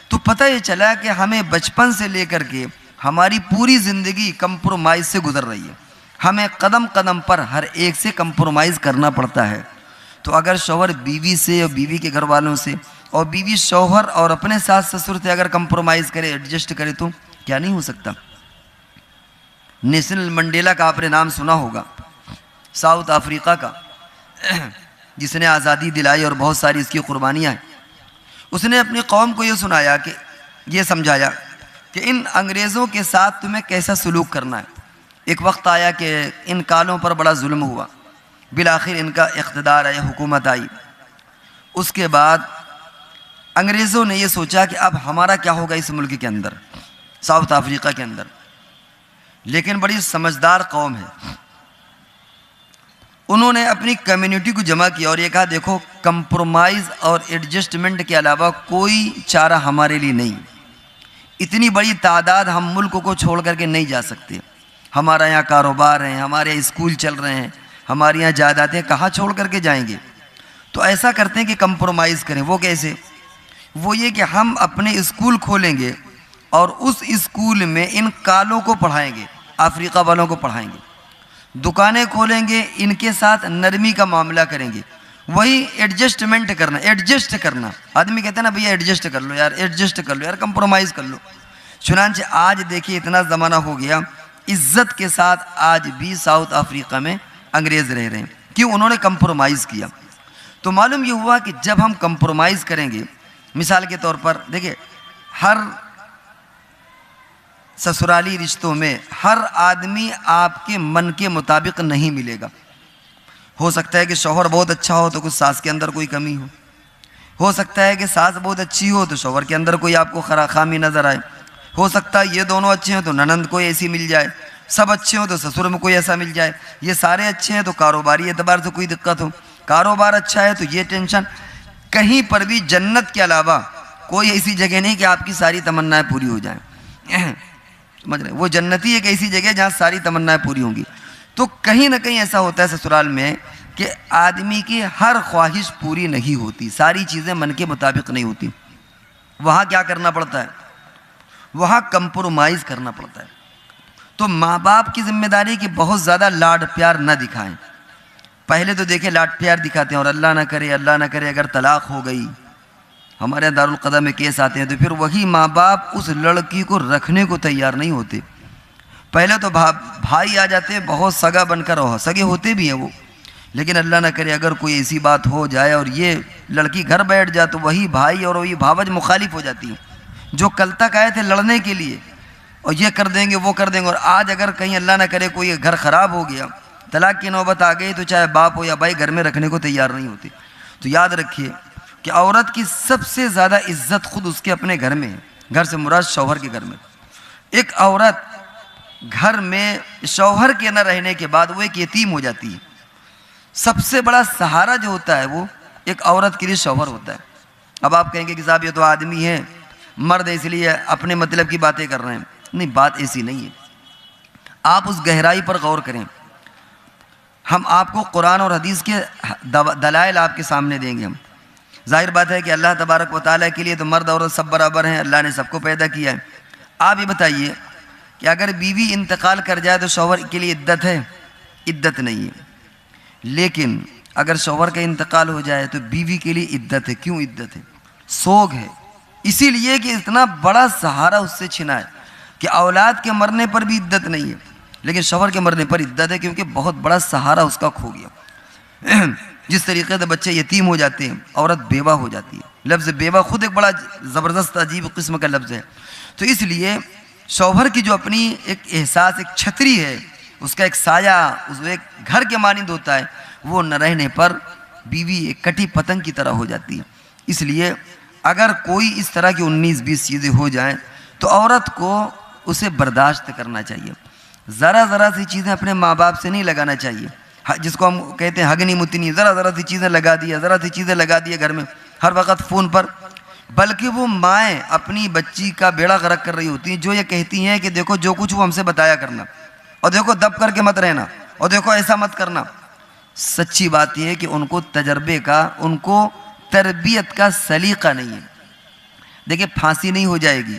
تو پتہ یہ چلا کہ ہمیں بچپن سے لے کر کے ہماری پوری زندگی کمپرومائز سے گزر رہی ہے، ہمیں قدم قدم پر ہر ایک سے کمپرومائز کرنا پڑتا ہے۔ تو اگر شوہر بیوی سے اور بیوی کے گھر والوں سے، اور بیوی شوہر اور اپنے ساس سسر سے اگر کمپرومائز کرے، ایڈجسٹ کرے، تو کیا نہیں ہو سکتا۔ نیلسن منڈیلا کا آپ نے نام سنا ہوگا، ساؤتھ افریقہ کا، جس نے آزادی دلائی اور بہت ساری اس کی قربانیاں ہیں۔ اس نے اپنی قوم کو یہ سمجھایا کہ ان انگریزوں کے ساتھ تمہیں کیسا سلوک کرنا ہے۔ ایک وقت آیا کہ ان کالوں پر بڑا ظلم ہوا، بالآخر ان کا اقتدار آیا، حکومت آئی۔ اس کے بعد انگریزوں نے یہ سوچا کہ اب ہمارا کیا ہوگا اس ملک کے اندر، ساؤتھ افریقہ کے اندر۔ لیکن بڑی سمجھدار قوم ہے، انہوں نے اپنی کمیونٹی کو جمع کیا اور یہ کہا دیکھو کمپرومائز اور ایڈجسٹمنٹ کے علاوہ کوئی چارہ ہمارے لیے نہیں، اتنی بڑی تعداد ہم ملک کو چھوڑ کر کے نہیں جا سکتے، ہمارا یہاں کاروبار ہیں، ہمارے اسکول چل رہے ہیں، ہمارے یہاں جائیدادیں، کہاں چھوڑ کر کے جائیں گے؟ تو ایسا کرتے ہیں کہ کمپرومائز کریں۔ وہ کیسے؟ وہ یہ کہ ہم اپنے اسکول کھولیں گے اور اس اسکول میں ان کالوں کو پڑھائیں گے، افریقہ والوں کو پڑھائیں گے، دکانیں کھولیں گے، ان کے ساتھ نرمی کا معاملہ کریں گے۔ وہی ایڈجسٹمنٹ کرنا، ایڈجسٹ کرنا، آدمی کہتا ہے نا بھیا ایڈجسٹ کر لو یار، ایڈجسٹ کر لو یار، کمپرومائز کر لو۔ چنانچہ آج دیکھیے اتنا زمانہ ہو گیا، عزت کے ساتھ آج بھی ساؤتھ افریقہ میں انگریز رہ رہے ہیں، کیوں؟ انہوں نے کمپرومائز کیا۔ تو معلوم یہ ہوا کہ جب ہم کمپرومائز کریں گے، مثال کے طور پر دیکھیں، ہر سسرالی رشتوں میں ہر آدمی آپ کے من کے مطابق نہیں ملے گا۔ ہو سکتا ہے کہ شوہر بہت اچھا ہو تو کچھ ساس کے اندر کوئی کمی ہو سکتا ہے کہ ساس بہت اچھی ہو تو شوہر کے اندر کوئی آپ کو خامی نظر آئے، ہو سکتا ہے یہ دونوں اچھے ہیں تو ننند کوئی ایسی مل جائے، سب اچھے ہوں تو سسر میں کوئی ایسا مل جائے، یہ سارے اچھے ہیں تو کاروباری اعتبار سے کوئی دقت ہو، کاروبار اچھا ہے تو یہ ٹینشن۔ کہیں پر بھی جنت کے علاوہ کوئی ایسی جگہ نہیں کہ آپ کی ساری تمنائیں پوری ہو جائیں۔ سمجھ رہے ہیں؟ وہ جنتی ایک ایسی جگہ جہاں ساری تمنائیں پوری ہوں گی. تو کہیں نہ کہیں ایسا ہوتا ہے سسرال میں کہ آدمی کی ہر خواہش پوری نہیں ہوتی, ساری چیزیں من کے مطابق نہیں ہوتی. وہاں کیا کرنا پڑتا ہے؟ وہاں کمپرومائز کرنا پڑتا ہے. تو ماں باپ کی ذمہ داری کہ بہت زیادہ لاڈ پیار نہ دکھائیں. پہلے تو دیکھیں لاڈ پیار دکھاتے ہیں اور اللہ نہ کرے اگر طلاق ہو گئی, ہمارے یہاں دارالقضا میں کیس آتے ہیں, تو پھر وہی ماں باپ اس لڑکی کو رکھنے کو تیار نہیں ہوتے. پہلے تو بھائی آ جاتے ہیں بہت سگا بن کر, سگے ہوتے بھی ہیں وہ, لیکن اللہ نہ کرے اگر کوئی ایسی بات ہو جائے اور یہ لڑکی گھر بیٹھ جائے تو وہی بھائی اور وہی بھاوج مخالف ہو جاتی ہیں, جو کل تک آئے تھے لڑنے کے لیے اور یہ کر دیں گے وہ کر دیں گے. اور آج اگر کہیں اللہ نہ کرے کوئی گھر خراب ہو گیا, طلاق کی نوبت آ گئی, تو چاہے باپ ہو یا بھائی گھر میں رکھنے کو تیار نہیں ہوتے. تو یاد رکھیے کہ عورت کی سب سے زیادہ عزت خود اس کے اپنے گھر میں ہے. گھر سے مراد شوہر کے گھر میں. ایک عورت گھر میں شوہر کے نہ رہنے کے بعد وہ ایک یتیم ہو جاتی ہے. سب سے بڑا سہارا جو ہوتا ہے وہ ایک عورت کے لیے شوہر ہوتا ہے. اب آپ کہیں گے کہ صاحب یہ تو آدمی ہے, مرد ہے, اس لیے اپنے مطلب کی باتیں کر رہے ہیں. نہیں, بات ایسی نہیں ہے. آپ اس گہرائی پر غور کریں. ہم آپ کو قرآن اور حدیث کے دلائل آپ کے سامنے دیں گے. ہم ظاہر بات ہے کہ اللہ تبارک و تعالیٰ کے لیے تو مرد عورت سب برابر ہیں, اللہ نے سب کو پیدا کیا ہے. آپ یہ بتائیے کہ اگر بیوی انتقال کر جائے تو شوہر کے لیے عدت ہے؟ عدت نہیں ہے. لیکن اگر شوہر کا انتقال ہو جائے تو بیوی کے لیے عدت ہے. کیوں عدت ہے؟ سوگ ہے. اسی لیے کہ اتنا بڑا سہارا اس سے چھنا ہے کہ اولاد کے مرنے پر بھی عدت نہیں ہے, لیکن شوہر کے مرنے پر عدت ہے, کیونکہ بہت بڑا سہارا اس کا کھو گیا. جس طریقے سے بچے یتیم ہو جاتے ہیں, عورت بیوہ ہو جاتی ہے. لفظ بیوہ خود ایک بڑا زبردست عجیب قسم کا لفظ ہے. تو اس لیے شوہر کی جو اپنی ایک احساس, ایک چھتری ہے, اس کا ایک سایہ, اس ایک گھر کے مانند ہوتا ہے, وہ نہ رہنے پر بیوی ایک کٹی پتنگ کی طرح ہو جاتی ہے. اس لیے اگر کوئی اس طرح کی 19-20 چیزیں ہو جائیں تو عورت کو اسے برداشت کرنا چاہیے. ذرا سی چیزیں اپنے ماں باپ سے نہیں لگانا چاہیے. جس کو ہم کہتے ہیں ہگنی متنی, ذرا سی چیزیں لگا دیا گھر میں ہر وقت فون پر. بلکہ وہ مائیں اپنی بچی کا بیڑا غرق کر رہی ہوتی ہیں, جو یہ کہتی ہیں کہ دیکھو جو کچھ وہ ہم سے بتایا کرنا, اور دیکھو دب کر کے مت رہنا, اور دیکھو ایسا مت کرنا. سچی بات یہ ہے کہ ان کو تجربے کا, ان کو تربیت کا سلیقہ نہیں ہے. دیکھیں, پھانسی نہیں ہو جائے گی,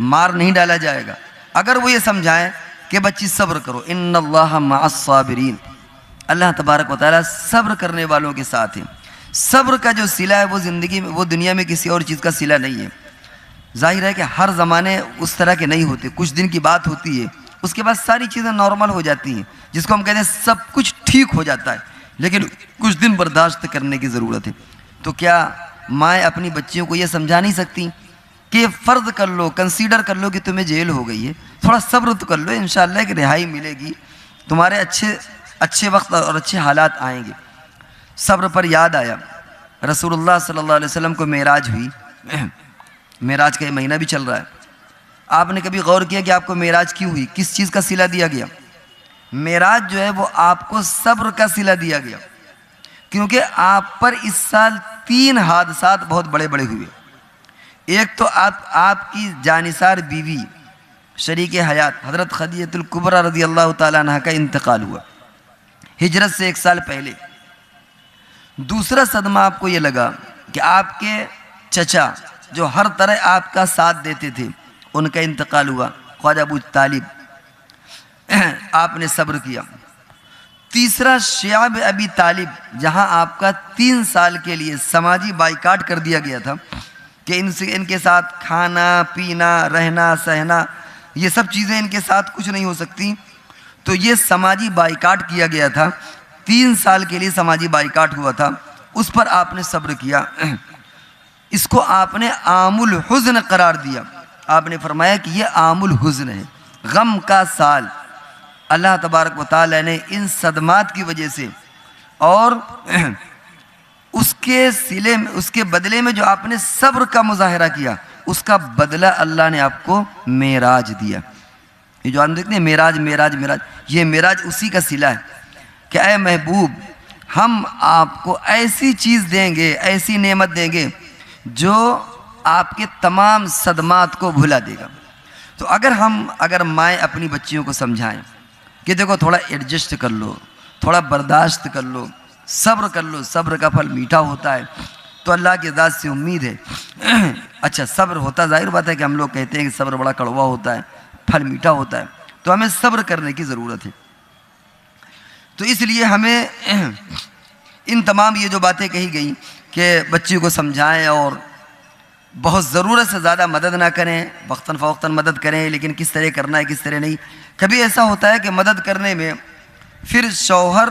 مار نہیں ڈالا جائے گا, اگر وہ یہ سمجھائیں کہ بچی صبر کرو, ان اللہ مع الصابرین, اللہ تبارک و تعالیٰ صبر کرنے والوں کے ساتھ ہے. صبر کا جو صلہ ہے وہ زندگی میں, وہ دنیا میں کسی اور چیز کا صلہ نہیں ہے. ظاہر ہے کہ ہر زمانے اس طرح کے نہیں ہوتے, کچھ دن کی بات ہوتی ہے, اس کے بعد ساری چیزیں نارمل ہو جاتی ہیں, جس کو ہم کہتے ہیں سب کچھ ٹھیک ہو جاتا ہے, لیکن کچھ دن برداشت کرنے کی ضرورت ہے. تو کیا مائیں اپنی بچیوں کو یہ سمجھا نہیں سکتی کہ فرض کر لو, کنسیڈر کر لو کہ تمہیں جیل ہو گئی ہے, تھوڑا صبر تو کر لو, انشاءاللہ کہ رہائی ملے گی, تمہارے اچھے وقت اور اچھے حالات آئیں گے. صبر پر یاد آیا, رسول اللہ صلی اللہ علیہ وسلم کو معراج ہوئی. معراج کا یہ مہینہ بھی چل رہا ہے. آپ نے کبھی غور کیا کہ آپ کو معراج کیوں ہوئی, کس چیز کا صلہ دیا گیا؟ معراج جو ہے وہ آپ کو صبر کا صلہ دیا گیا, کیونکہ آپ پر اس سال 3 حادثات بہت بڑے ہوئے. ایک تو آپ کی جانثار بیوی شریک حیات حضرت خدیجہ الکبریٰ رضی اللہ تعالیٰ عنہ کا انتقال ہوا ہجرت سے 1 سال پہلے. دوسرا صدمہ آپ کو یہ لگا کہ آپ کے چچا جو ہر طرح آپ کا ساتھ دیتے تھے, ان کا انتقال ہوا, خواجہ ابو طالب. آپ نے صبر کیا. تیسرا شعب ابی طالب, جہاں آپ کا 3 سال کے لیے سماجی بائیکاٹ کر دیا گیا تھا کہ ان کے ساتھ کھانا پینا رہنا سہنا یہ سب چیزیں ان کے ساتھ کچھ نہیں ہو سکتی. تو یہ سماجی بائیکاٹ کیا گیا تھا, 3 سال کے لیے سماجی بائیکاٹ ہوا تھا, اس پر آپ نے صبر کیا. اس کو آپ نے عام الحزن قرار دیا. آپ نے فرمایا کہ یہ عام الحزن ہے, غم کا سال. اللہ تبارک و تعالی نے ان صدمات کی وجہ سے اور اس کے بدلے میں جو آپ نے صبر کا مظاہرہ کیا, اس کا بدلہ اللہ نے آپ کو معراج دیا. یہ جو ہم دیکھتے ہیں معراج, یہ معراج اسی کا صلہ ہے کہ اے محبوب, ہم آپ کو ایسی چیز دیں گے, ایسی نعمت دیں گے جو آپ کے تمام صدمات کو بھلا دے گا. تو اگر مائیں اپنی بچیوں کو سمجھائیں کہ دیکھو تھوڑا ایڈجسٹ کر لو، تھوڑا برداشت کر لو، صبر کا پھل میٹھا ہوتا ہے، تو اللہ کی ذات سے امید ہے اچھا صبر ہوتا، ظاہر بات ہے کہ ہم لوگ کہتے ہیں کہ صبر بڑا کڑوا ہوتا ہے، پھل میٹھا ہوتا ہے، تو ہمیں صبر کرنے کی ضرورت ہے۔ تو اس لیے ہمیں ان تمام یہ جو باتیں کہی گئیں کہ بچی کو سمجھائیں اور بہت ضرورت سے زیادہ مدد نہ کریں، وقتاً فوقتاً مدد کریں، لیکن کس طرح کرنا ہے کس طرح نہیں۔ کبھی ایسا ہوتا ہے کہ مدد کرنے میں پھر شوہر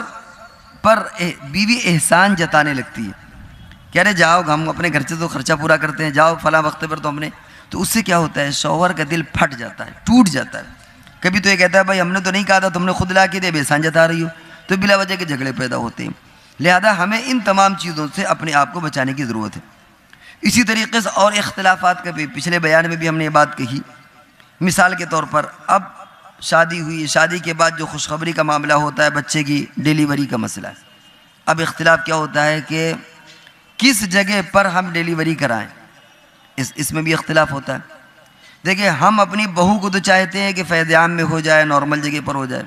پر بیوی احسان جتانے لگتی ہے کہ ارے جاؤ ہم اپنے گھر سے تو خرچہ پورا کرتے ہیں، جاؤ فلاں وقت پر تو ہم نے، تو اس سے کیا ہوتا ہے شوہر کا دل پھٹ جاتا ہے، ٹوٹ جاتا ہے۔ کبھی تو یہ کہتا ہے بھائی ہم نے تو نہیں کہا تھا، تم نے خود لا کے دے، احسان جتا رہی ہو، تو بلا وجہ کے جھگڑے پیدا ہوتے ہیں۔ لہذا ہمیں ان تمام چیزوں سے اپنے آپ کو بچانے کی ضرورت ہے۔ اسی طریقے سے اور اختلافات کا بھی پچھلے بیان میں بھی ہم نے یہ بات کہی، مثال کے طور پر اب شادی ہوئی، شادی کے بعد جو خوشخبری کا معاملہ ہوتا ہے، بچے کی ڈیلیوری کا مسئلہ ہے، اب اختلاف کیا ہوتا ہے کہ کس جگہ پر ہم ڈیلیوری کرائیں، اس میں بھی اختلاف ہوتا ہے۔ دیکھیں ہم اپنی بہو کو تو چاہتے ہیں کہ فیض عام میں ہو جائے، نارمل جگہ پر ہو جائے،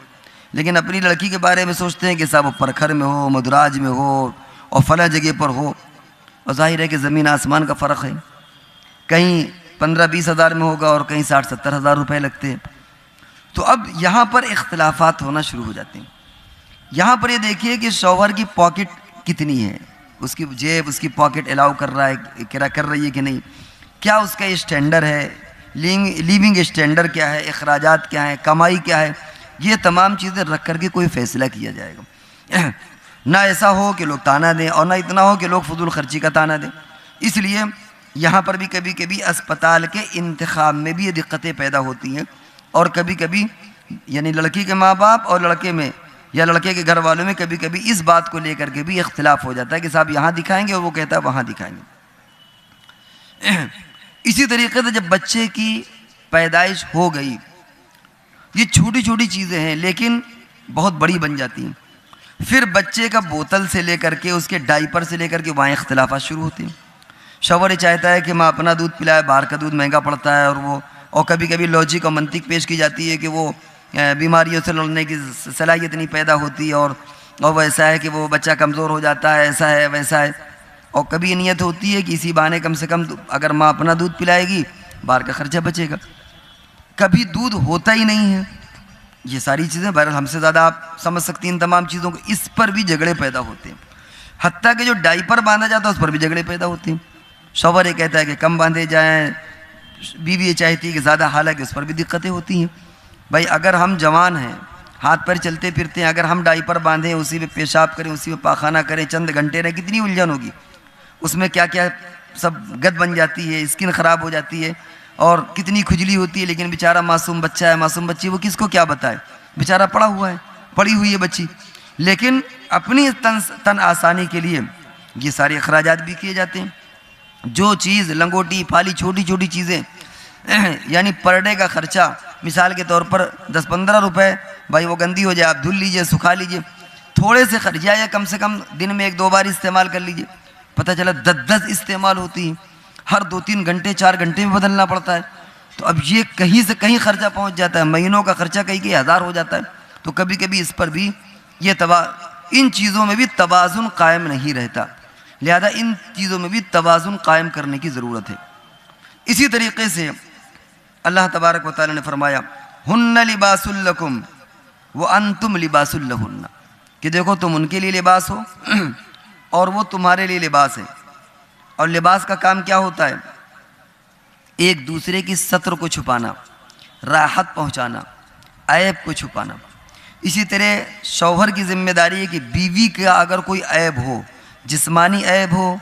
لیکن اپنی لڑکی کے بارے میں سوچتے ہیں کہ صاحب پرکھر میں ہو، مدراج میں ہو اور فلاں جگہ پر ہو، اور ظاہر ہے کہ زمین آسمان کا فرق ہے، کہیں 15-20 ہزار میں ہوگا اور کہیں 60-70 ہزار روپے لگتے ہیں۔ تو اب یہاں پر اختلافات ہونا شروع ہو جاتے ہیں۔ یہاں پر یہ دیکھیے کہ شوہر کی پاکٹ کتنی ہے، اس کی جیب، اس کی پاکٹ الاؤ کر رہا ہے، کر رہی ہے کہ نہیں، کیا اس کا اسٹینڈرڈ ہے، لیونگ اسٹینڈرڈ کیا ہے، اخراجات کیا ہیں، کمائی کیا ہے، یہ تمام چیزیں رکھ کر کے کوئی فیصلہ کیا جائے گا۔ نہ ایسا ہو کہ لوگ تانا دیں اور نہ اتنا ہو کہ لوگ فضول خرچی کا تانا دیں۔ اس لیے یہاں پر بھی کبھی کبھی اسپتال کے انتخاب میں بھی یہ دقتیں پیدا ہوتی ہیں، اور کبھی کبھی یعنی لڑکی کے ماں باپ اور لڑکے میں یا لڑکے کے گھر والوں میں کبھی کبھی اس بات کو لے کر کے بھی اختلاف ہو جاتا ہے کہ صاحب یہاں دکھائیں گے اور وہ کہتا ہے وہاں دکھائیں گے۔ اسی طریقے سے جب بچے کی پیدائش ہو گئی، یہ چھوٹی چھوٹی چیزیں ہیں لیکن بہت بڑی بن جاتی ہیں۔ پھر بچے کا بوتل سے لے کر کے اس کے ڈائپر سے لے کر کے وہاں اختلافات شروع ہوتے ہیں۔ شوہر یہ چاہتا ہے کہ ماں اپنا دودھ پلائے، باہر کا دودھ مہنگا پڑتا ہے، اور کبھی کبھی لاجک اور منطق پیش کی جاتی ہے کہ وہ بیماریوں سے لڑنے کی صلاحیت نہیں پیدا ہوتی، اور وہ ایسا ہے کہ وہ بچہ کمزور ہو جاتا ہے، ایسا ہے ویسا ہے۔ اور کبھی نیت ہوتی ہے کہ اسی بہانے کم سے کم اگر ماں اپنا دودھ پلائے گی باہر کا خرچہ بچے گا۔ کبھی دودھ ہوتا ہی نہیں ہے۔ یہ ساری چیزیں بہرحال ہم سے زیادہ آپ سمجھ سکتی ہیں ان تمام چیزوں کو، اس پر بھی جھگڑے پیدا ہوتے ہیں۔ حتیٰ کہ جو ڈائپر باندھا جاتا ہے اس پر بھی جھگڑے پیدا ہوتے ہیں۔ شوہر یہ کہتا ہے کہ کم باندھے جائیں، بیوی یہ چاہتی ہے کہ زیادہ، حالانکہ اس پر بھی دقتیں ہوتی ہیں۔ بھائی اگر ہم جوان ہیں، ہاتھ پیر چلتے پھرتے ہیں، اگر ہم ڈائپر باندھیں، اسی میں پیشاب کریں، اسی میں پاخانہ کریں، چند گھنٹے رہیں، کتنی الجھن ہوگی، اس میں کیا کیا سب گد بن جاتی ہے، اسکن خراب ہو جاتی ہے، اور کتنی کھجلی ہوتی ہے۔ لیکن بیچارہ معصوم بچہ ہے، معصوم بچی، وہ کس کو کیا بتائے، بیچارہ پڑا ہوا ہے، پڑی ہوئی ہے بچی۔ لیکن اپنی تن آسانی کے لیے یہ سارے اخراجات بھی کیے جاتے ہیں۔ جو چیز لنگوٹی پھالی چھوٹی چھوٹی چیزیں یعنی پر ڈے کا خرچہ مثال کے طور پر 10-15 روپے، بھائی وہ گندی ہو جائے آپ دھل لیجئے، سکھا لیجئے، تھوڑے سے خرچہ یا کم سے کم دن میں 1-2 بار استعمال کر لیجئے، پتہ چلا 10 استعمال ہوتی ہیں، ہر 2-3 گھنٹے 4 گھنٹے میں بدلنا پڑتا ہے۔ تو اب یہ کہیں سے کہیں خرچہ پہنچ جاتا ہے، مہینوں کا خرچہ کئی ہزار ہو جاتا ہے۔ تو کبھی کبھی اس پر بھی یہ ان چیزوں میں بھی توازن قائم نہیں رہتا، لہذا ان چیزوں میں بھی توازن قائم کرنے کی ضرورت ہے۔ اسی طریقے سے اللہ تبارک و تعالی نے فرمایا ہن لباس لکم وانتم لباس لہن، کہ دیکھو تم ان کے لیے لباس ہو اور وہ تمہارے لیے لباس ہے۔ اور لباس کا کام کیا ہوتا ہے؟ ایک دوسرے کی ستر کو چھپانا، راحت پہنچانا، عیب کو چھپانا۔ اسی طرح شوہر کی ذمہ داری ہے کہ بیوی کا اگر کوئی عیب ہو، جسمانی عیب ہو،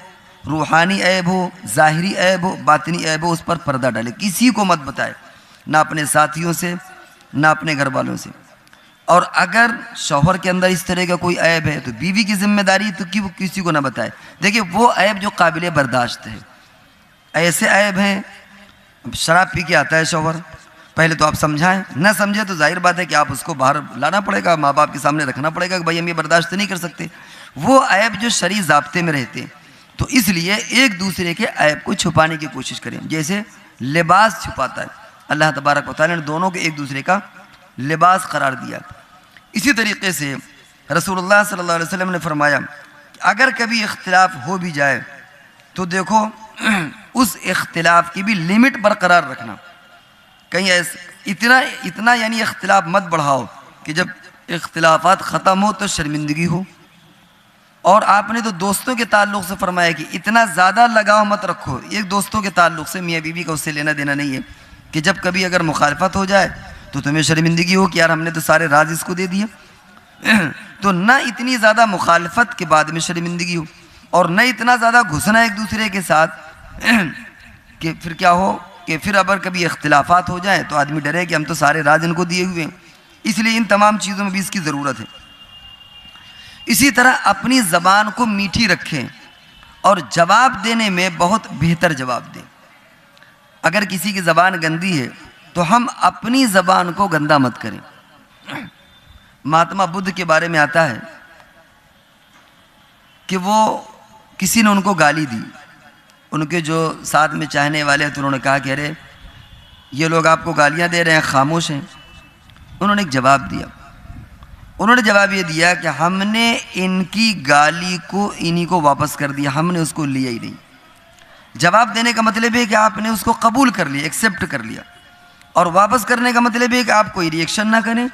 روحانی عیب ہو، ظاہری عیب ہو، باطنی عیب ہو، اس پر پردہ ڈالے، کسی کو مت بتائے، نہ اپنے ساتھیوں سے نہ اپنے گھر والوں سے۔ اور اگر شوہر کے اندر اس طرح کا کوئی عیب ہے تو بیوی کی ذمہ داری تو کہ وہ کسی کو نہ بتائے۔ دیکھیں وہ عیب جو قابل برداشت ہے، ایسے عیب ہیں، شراب پی کے آتا ہے شوہر، پہلے تو آپ سمجھائیں، نہ سمجھے تو ظاہر بات ہے کہ آپ اس کو باہر لانا پڑے گا، ماں باپ کے سامنے رکھنا پڑے گا کہ بھائی ہم یہ برداشت نہیں کر سکتے۔ وہ عیب جو شرعی ضابطے میں رہتے ہیں، تو اس لیے ایک دوسرے کے عیب کو چھپانے کی کوشش کریں۔ جیسے لباس چھپاتا ہے، اللہ تبارک و تعالیٰ نے دونوں کو ایک دوسرے کا لباس قرار دیا۔ اسی طریقے سے رسول اللہ صلی اللہ علیہ وسلم نے فرمایا کہ اگر کبھی اختلاف ہو بھی جائے تو دیکھو اس اختلاف کی بھی لمٹ برقرار رکھنا، کہیں اتنا یعنی اختلاف مت بڑھاؤ کہ جب اختلافات ختم ہو تو شرمندگی ہو۔ اور آپ نے تو دوستوں کے تعلق سے فرمایا کہ اتنا زیادہ لگاؤ مت رکھو ایک دوستوں کے تعلق سے، میاں بیوی کا اس سے لینا دینا نہیں ہے کہ جب کبھی اگر مخالفت ہو جائے تو تمہیں شرمندگی ہو کہ یار ہم نے تو سارے راز اس کو دے دیے۔ تو نہ اتنی زیادہ مخالفت کے بعد میں شرمندگی ہو، اور نہ اتنا زیادہ گھسنا ایک دوسرے کے ساتھ کہ پھر کیا ہو کہ پھر اگر کبھی اختلافات ہو جائیں تو آدمی ڈرے کہ ہم تو سارے راز ان کو دیے ہوئے ہیں۔ اس لیے ان تمام چیزوں میں بھی اس کی ضرورت ہے۔ اسی طرح اپنی زبان کو میٹھی رکھیں اور جواب دینے میں بہت بہتر جواب دیں۔ اگر کسی کی زبان گندی ہے تو ہم اپنی زبان کو گندا مت کریں۔ مہاتما بدھ کے بارے میں آتا ہے کہ وہ کسی نے ان کو گالی دی، ان کے جو ساتھ میں چاہنے والے تھے انہوں نے کہا کہ ارے یہ لوگ آپ کو گالیاں دے رہے ہیں، خاموش ہیں۔ انہوں نے ایک جواب دیا، انہوں نے جواب یہ دیا کہ ہم نے ان کی گالی کو انہی کو واپس کر دیا، ہم نے اس کو لیا ہی نہیں۔ جواب دینے کا مطلب ہے کہ آپ نے اس کو قبول کر لیا، ایکسیپٹ کر لیا، اور واپس کرنے کا مطلب ہے کہ آپ کوئی ریئیکشن نہ کریں۔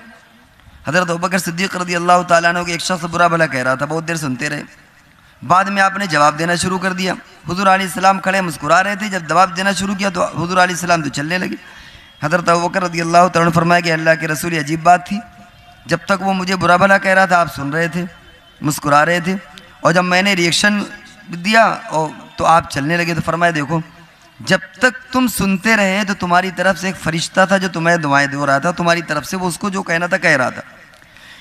حضرت ابوبکر صدیق رضی اللہ تعالیٰ عنہ کے ایک شخص برا بھلا کہہ رہا تھا، بہت دیر سنتے رہے، بعد میں آپ نے جواب دینا شروع کر دیا۔ حضور علیہ السلام کھڑے مسکرا رہے تھے، جب جواب دینا شروع کیا تو حضور علیہ السلام تو چلنے لگے۔ حضرت ابوبکر رضی اللہ تعالیٰ عنہ فرمایا کہ اللہ کے رسول، عجیب بات تھی، جب تک وہ مجھے برا بھلا کہہ رہا تھا آپ سن رہے تھے، مسکرا رہے تھے، اور جب میں نے ریئیکشن دیا تو آپ چلنے لگے۔ تو فرمایا دیکھو جب تک تم سنتے رہے تو تمہاری طرف سے ایک فرشتہ تھا جو تمہیں دعائیں دے رہا تھا، تمہاری طرف سے وہ اس کو جو کہنا تھا کہہ رہا تھا،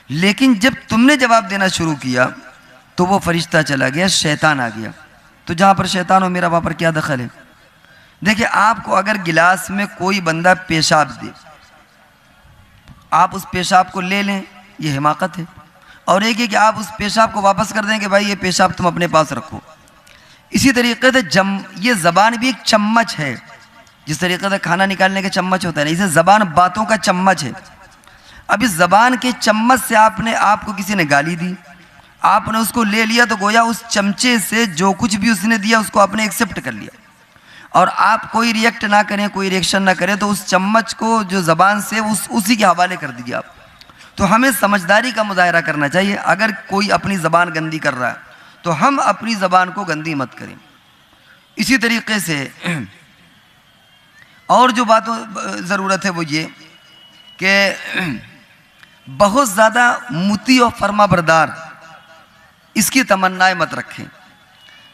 لیکن جب تم نے جواب دینا شروع کیا تو وہ فرشتہ چلا گیا، شیطان آ گیا۔ تو جہاں پر شیطان ہو میرا وہاں پر کیا دخل ہے؟ دیکھیں آپ کو اگر گلاس میں کوئی بندہ پیشاب دے، آپ اس پیشاب کو لے لیں، یہ حماقت ہے، اور ایک ہے کہ آپ اس پیشاب کو واپس کر دیں کہ بھائی یہ پیشاب تم اپنے پاس رکھو۔ اسی طریقے سے یہ زبان بھی ایک چمچ ہے، جس طریقے سے کھانا نکالنے کا چمچ ہوتا ہے، اسے زبان باتوں کا چمچ ہے۔ اب اس زبان کے چمچ سے آپ کو کسی نے گالی دی، آپ نے اس کو لے لیا تو گویا اس چمچے سے جو کچھ بھی اس نے دیا اس کو آپ نے ایکسیپٹ کر لیا، اور آپ کوئی ریئیکٹ نہ کریں، کوئی ریئیکشن نہ کریں، تو اس چمچ کو جو زبان سے اسی کے حوالے کر دیا آپ۔ تو ہمیں سمجھداری کا مظاہرہ کرنا چاہیے، اگر کوئی اپنی زبان گندی کر رہا ہے تو ہم اپنی زبان کو گندی مت کریں۔ اسی طریقے سے اور جو باتوں ضرورت ہے وہ یہ کہ بہت زیادہ مطیع اور فرما بردار اس کی تمنائیں مت رکھیں۔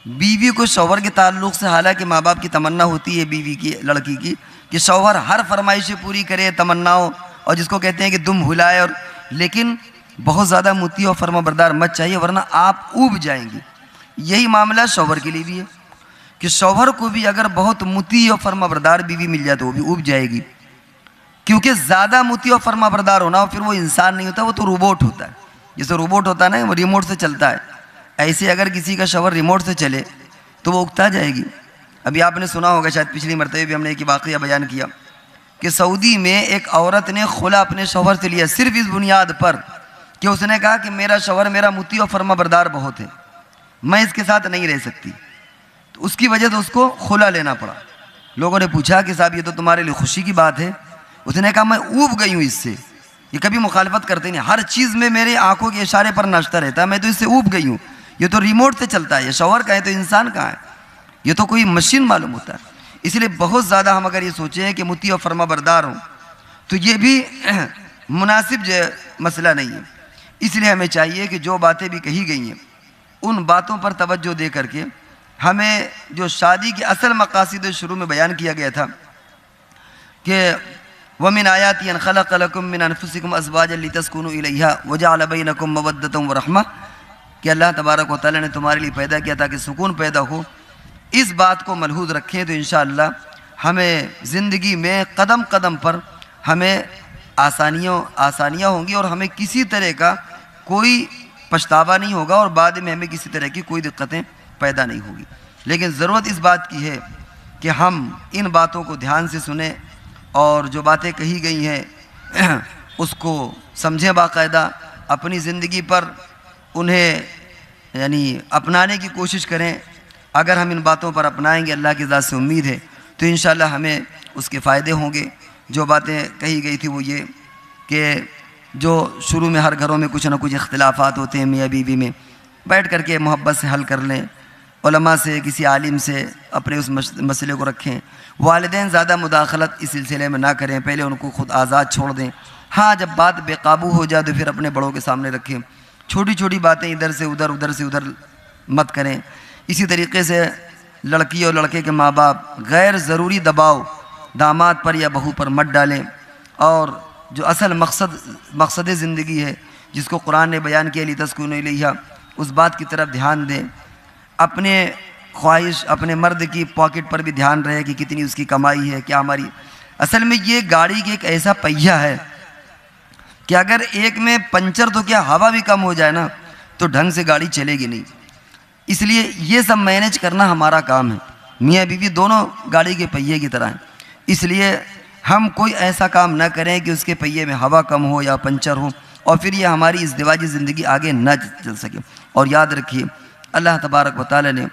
بیوی کو شوہر کے تعلق سے حالانکہ ماں باپ کی تمنا ہوتی ہے بیوی کی، لڑکی کی، کہ شوہر ہر فرمائشیں پوری کرے، تمناؤں، اور جس کو کہتے ہیں کہ دم ہلائے، اور لیکن بہت زیادہ مطیع اور فرما بردار مت چاہیے ورنہ آپ اوب جائیں گی۔ یہی معاملہ شوہر کے لیے بھی ہے کہ شوہر کو بھی اگر بہت مطیع اور فرما بردار بیوی مل جائے تو وہ بھی اوب جائے گی، کیونکہ زیادہ مطیع اور فرما بردار ہونا اور پھر وہ انسان نہیں ہوتا، وہ تو روبوٹ ہوتا ہے۔ جیسے روبوٹ ہوتا ہے نا، وہ ریموٹ سے چلتا ہے، ایسے اگر کسی کا شوہر ریموٹ سے چلے تو وہ اکتا جائے گی۔ ابھی آپ نے سنا ہوگا، شاید پچھلی مرتبہ بھی ہم نے ایک واقعہ بیان کیا کہ سعودی میں ایک عورت نے خلا اپنے شوہر سے لیا صرف اس بنیاد پر کہ اس نے کہا کہ میرا شوہر میرا مطیع اور فرما بردار بہت ہے، میں اس کے ساتھ نہیں رہ سکتی، تو اس کی وجہ سے اس کو خلا لینا پڑا۔ لوگوں نے پوچھا کہ صاحب یہ تو تمہارے لیے خوشی کی بات ہے، اس نے کہا میں اوب گئی ہوں اس سے، یہ کبھی مخالفت کرتے نہیں، ہر چیز میں میرے آنکھوں کے اشارے پر ناچتا رہتا ہے، میں تو اس سے اوب گئی ہوں، یہ تو ریموٹ سے چلتا ہے، یہ شوہر کا ہے تو انسان کا ہے، یہ تو کوئی مشین معلوم ہوتا ہے۔ اس لیے بہت زیادہ ہم اگر یہ سوچیں کہ مطیع اور فرما بردار ہوں تو یہ بھی مناسب مسئلہ نہیں ہے۔ اس لیے ہمیں چاہیے کہ جو باتیں بھی کہی گئی ہیں ان باتوں پر توجہ دے کر کے ہمیں جو شادی کے اصل مقاصد شروع میں بیان کیا گیا تھا کہ وَمِنْ آيَاتِهِ أَنْ خَلَقَ لَكُم مِّنْ أَنفُسِكُمْ أَزْوَاجًا لِتَسْكُنُوا إِلَيْهَا وَجَعَلَ بَيْنَكُم مَّوَدَّةً وَرَحْمَةً، کہ اللہ تبارک و تعالیٰ نے تمہارے لیے پیدا کیا تاکہ سکون پیدا ہو۔ اس بات کو ملحوظ رکھیں تو انشاءاللہ ہمیں زندگی میں قدم قدم پر ہمیں آسانیاں ہوں گی اور ہمیں کسی طرح کا کوئی پچھتاوا نہیں ہوگا اور بعد میں ہمیں کسی طرح کی کوئی دقتیں پیدا نہیں ہوگی۔ لیکن ضرورت اس بات کی ہے کہ ہم ان باتوں کو دھیان سے سنیں اور جو باتیں کہی گئی ہیں اس کو سمجھیں باقاعدہ، اپنی زندگی پر انہیں یعنی اپنانے کی کوشش کریں۔ اگر ہم ان باتوں پر اپنائیں گے، اللہ کی ذات سے امید ہے، تو انشاءاللہ ہمیں اس کے فائدے ہوں گے۔ جو باتیں کہی گئی تھی وہ یہ کہ جو شروع میں ہر گھروں میں کچھ نہ کچھ اختلافات ہوتے ہیں میاں بیوی میں، بیٹھ کر کے محبت سے حل کر لیں، علماء سے، کسی عالم سے اپنے اس مسئلے کو رکھیں۔ والدین زیادہ مداخلت اس سلسلے میں نہ کریں، پہلے ان کو خود آزاد چھوڑ دیں۔ ہاں جب بات بے قابو ہو جائے تو پھر اپنے بڑوں کے سامنے رکھیں۔ چھوٹی چھوٹی باتیں ادھر سے ادھر، ادھر سے ادھر مت کریں۔ اسی طریقے سے لڑکی اور لڑکے کے ماں باپ غیر ضروری دباؤ داماد پر یا بہو پر مت ڈالیں، اور جو اصل مقصد زندگی ہے جس کو قرآن نے بیان کیا لِتَسْكُنُوا إِلَيْهَا، اس بات کی طرف دھیان دیں۔ اپنے خواہش، اپنے مرد کی پاکٹ پر بھی دھیان رہے کہ کتنی اس کی کمائی ہے، کیا ہماری۔ اصل میں یہ گاڑی کی ایک ایسا پہیہ ہے کہ اگر ایک میں پنچر تو کیا ہوا بھی کم ہو جائے نا تو ڈھنگ سے گاڑی چلے گی نہیں۔ اس لیے یہ سب مینیج کرنا ہمارا کام ہے۔ میاں بیوی دونوں گاڑی کے پہیے کی طرح ہیں، اس لیے ہم کوئی ایسا کام نہ کریں کہ اس کے پہیے میں ہوا کم ہو یا پنچر ہو، اور پھر یہ ہماری ازدواجی زندگی آگے نہ چل سکے۔ اور یاد رکھیے، اللہ تبارک و تعالی نے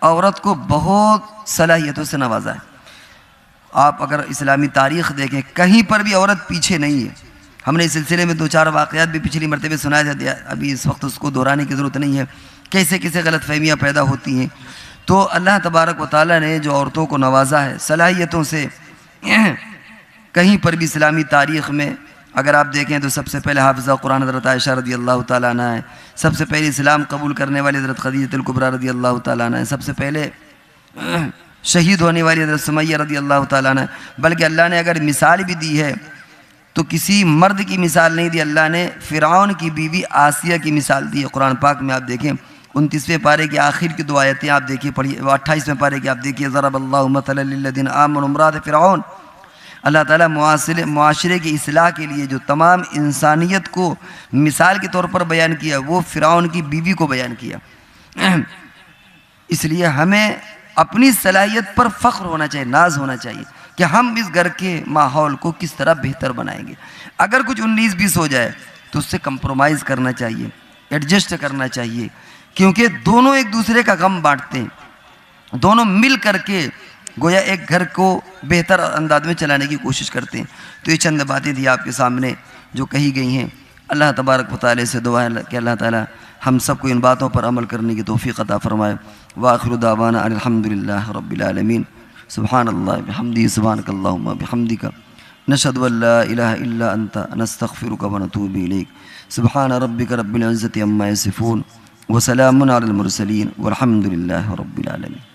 عورت کو بہت صلاحیتوں سے نوازا ہے۔ آپ اگر اسلامی تاریخ دیکھیں، کہیں پر بھی عورت پیچھے نہیں ہے۔ ہم نے اس سلسلے میں 2-4 واقعات بھی پچھلی مرتبہ سنایا تھا، ابھی اس وقت اس کو دہرانے کی ضرورت نہیں ہے، کیسے کیسے غلط فہمیاں پیدا ہوتی ہیں۔ تو اللہ تبارک و تعالی نے جو عورتوں کو نوازا ہے صلاحیتوں سے، کہیں پر بھی اسلامی تاریخ میں اگر آپ دیکھیں تو سب سے پہلے حافظہ قرآن حضرت عائشہ رضی اللہ تعالیٰ عنہ ہے، سب سے پہلے اسلام قبول کرنے والی حضرت خدیجہ الکبریٰ رضی اللہ تعالیٰ عنہ ہے، سب سے پہلے شہید ہونے والی حضرت سمیہ رضی اللہ تعالیٰ عنہ ہے۔ بلکہ اللہ نے اگر مثال بھی دی ہے تو کسی مرد کی مثال نہیں دی، اللہ نے فرعون کی بیوی آسیہ کی مثال دی ہے۔ قرآن پاک میں آپ دیکھیں 29ویں پارے کی آخر کی 2 آیتیں آپ دیکھیے، پڑھیے، 28ویں پارے کی آپ دیکھیے، ضرب اللہ مثلا للذین آمنوا امرأۃ فرعون۔ اللہ تعالیٰ معاشرے کی اصلاح کے لیے جو تمام انسانیت کو مثال کے طور پر بیان کیا، وہ فرعون کی بیوی کو بیان کیا۔ اس لیے ہمیں اپنی صلاحیت پر فخر ہونا چاہیے، ناز ہونا چاہیے کہ ہم اس گھر کے ماحول کو کس طرح بہتر بنائیں گے۔ اگر کچھ 19-20 ہو جائے تو اس سے کمپرومائز کرنا چاہیے، ایڈجسٹ کرنا چاہیے، کیونکہ دونوں ایک دوسرے کا غم بانٹتے ہیں، دونوں مل کر کے گویا ایک گھر کو بہتر انداز میں چلانے کی کوشش کرتے ہیں۔ تو یہ چند باتیں تھی آپ کے سامنے جو کہی گئی ہیں۔ اللہ تبارک و تعالی سے دعا ہے کہ اللہ تعالی ہم سب کو ان باتوں پر عمل کرنے کی توفیق عطا فرمائے۔ وآخر دعوانا ان الحمدللہ رب العالمین۔ سبحان اللہ بحمدہ، سبحانک اللہم بحمدک، نشہد ان لا الہ الا انت، نستغفرک ونتوب الیک۔ سبحان ربک رب العزت عما یصفون، وسلام علی المرسلین، والحمدللہ رب العالمین۔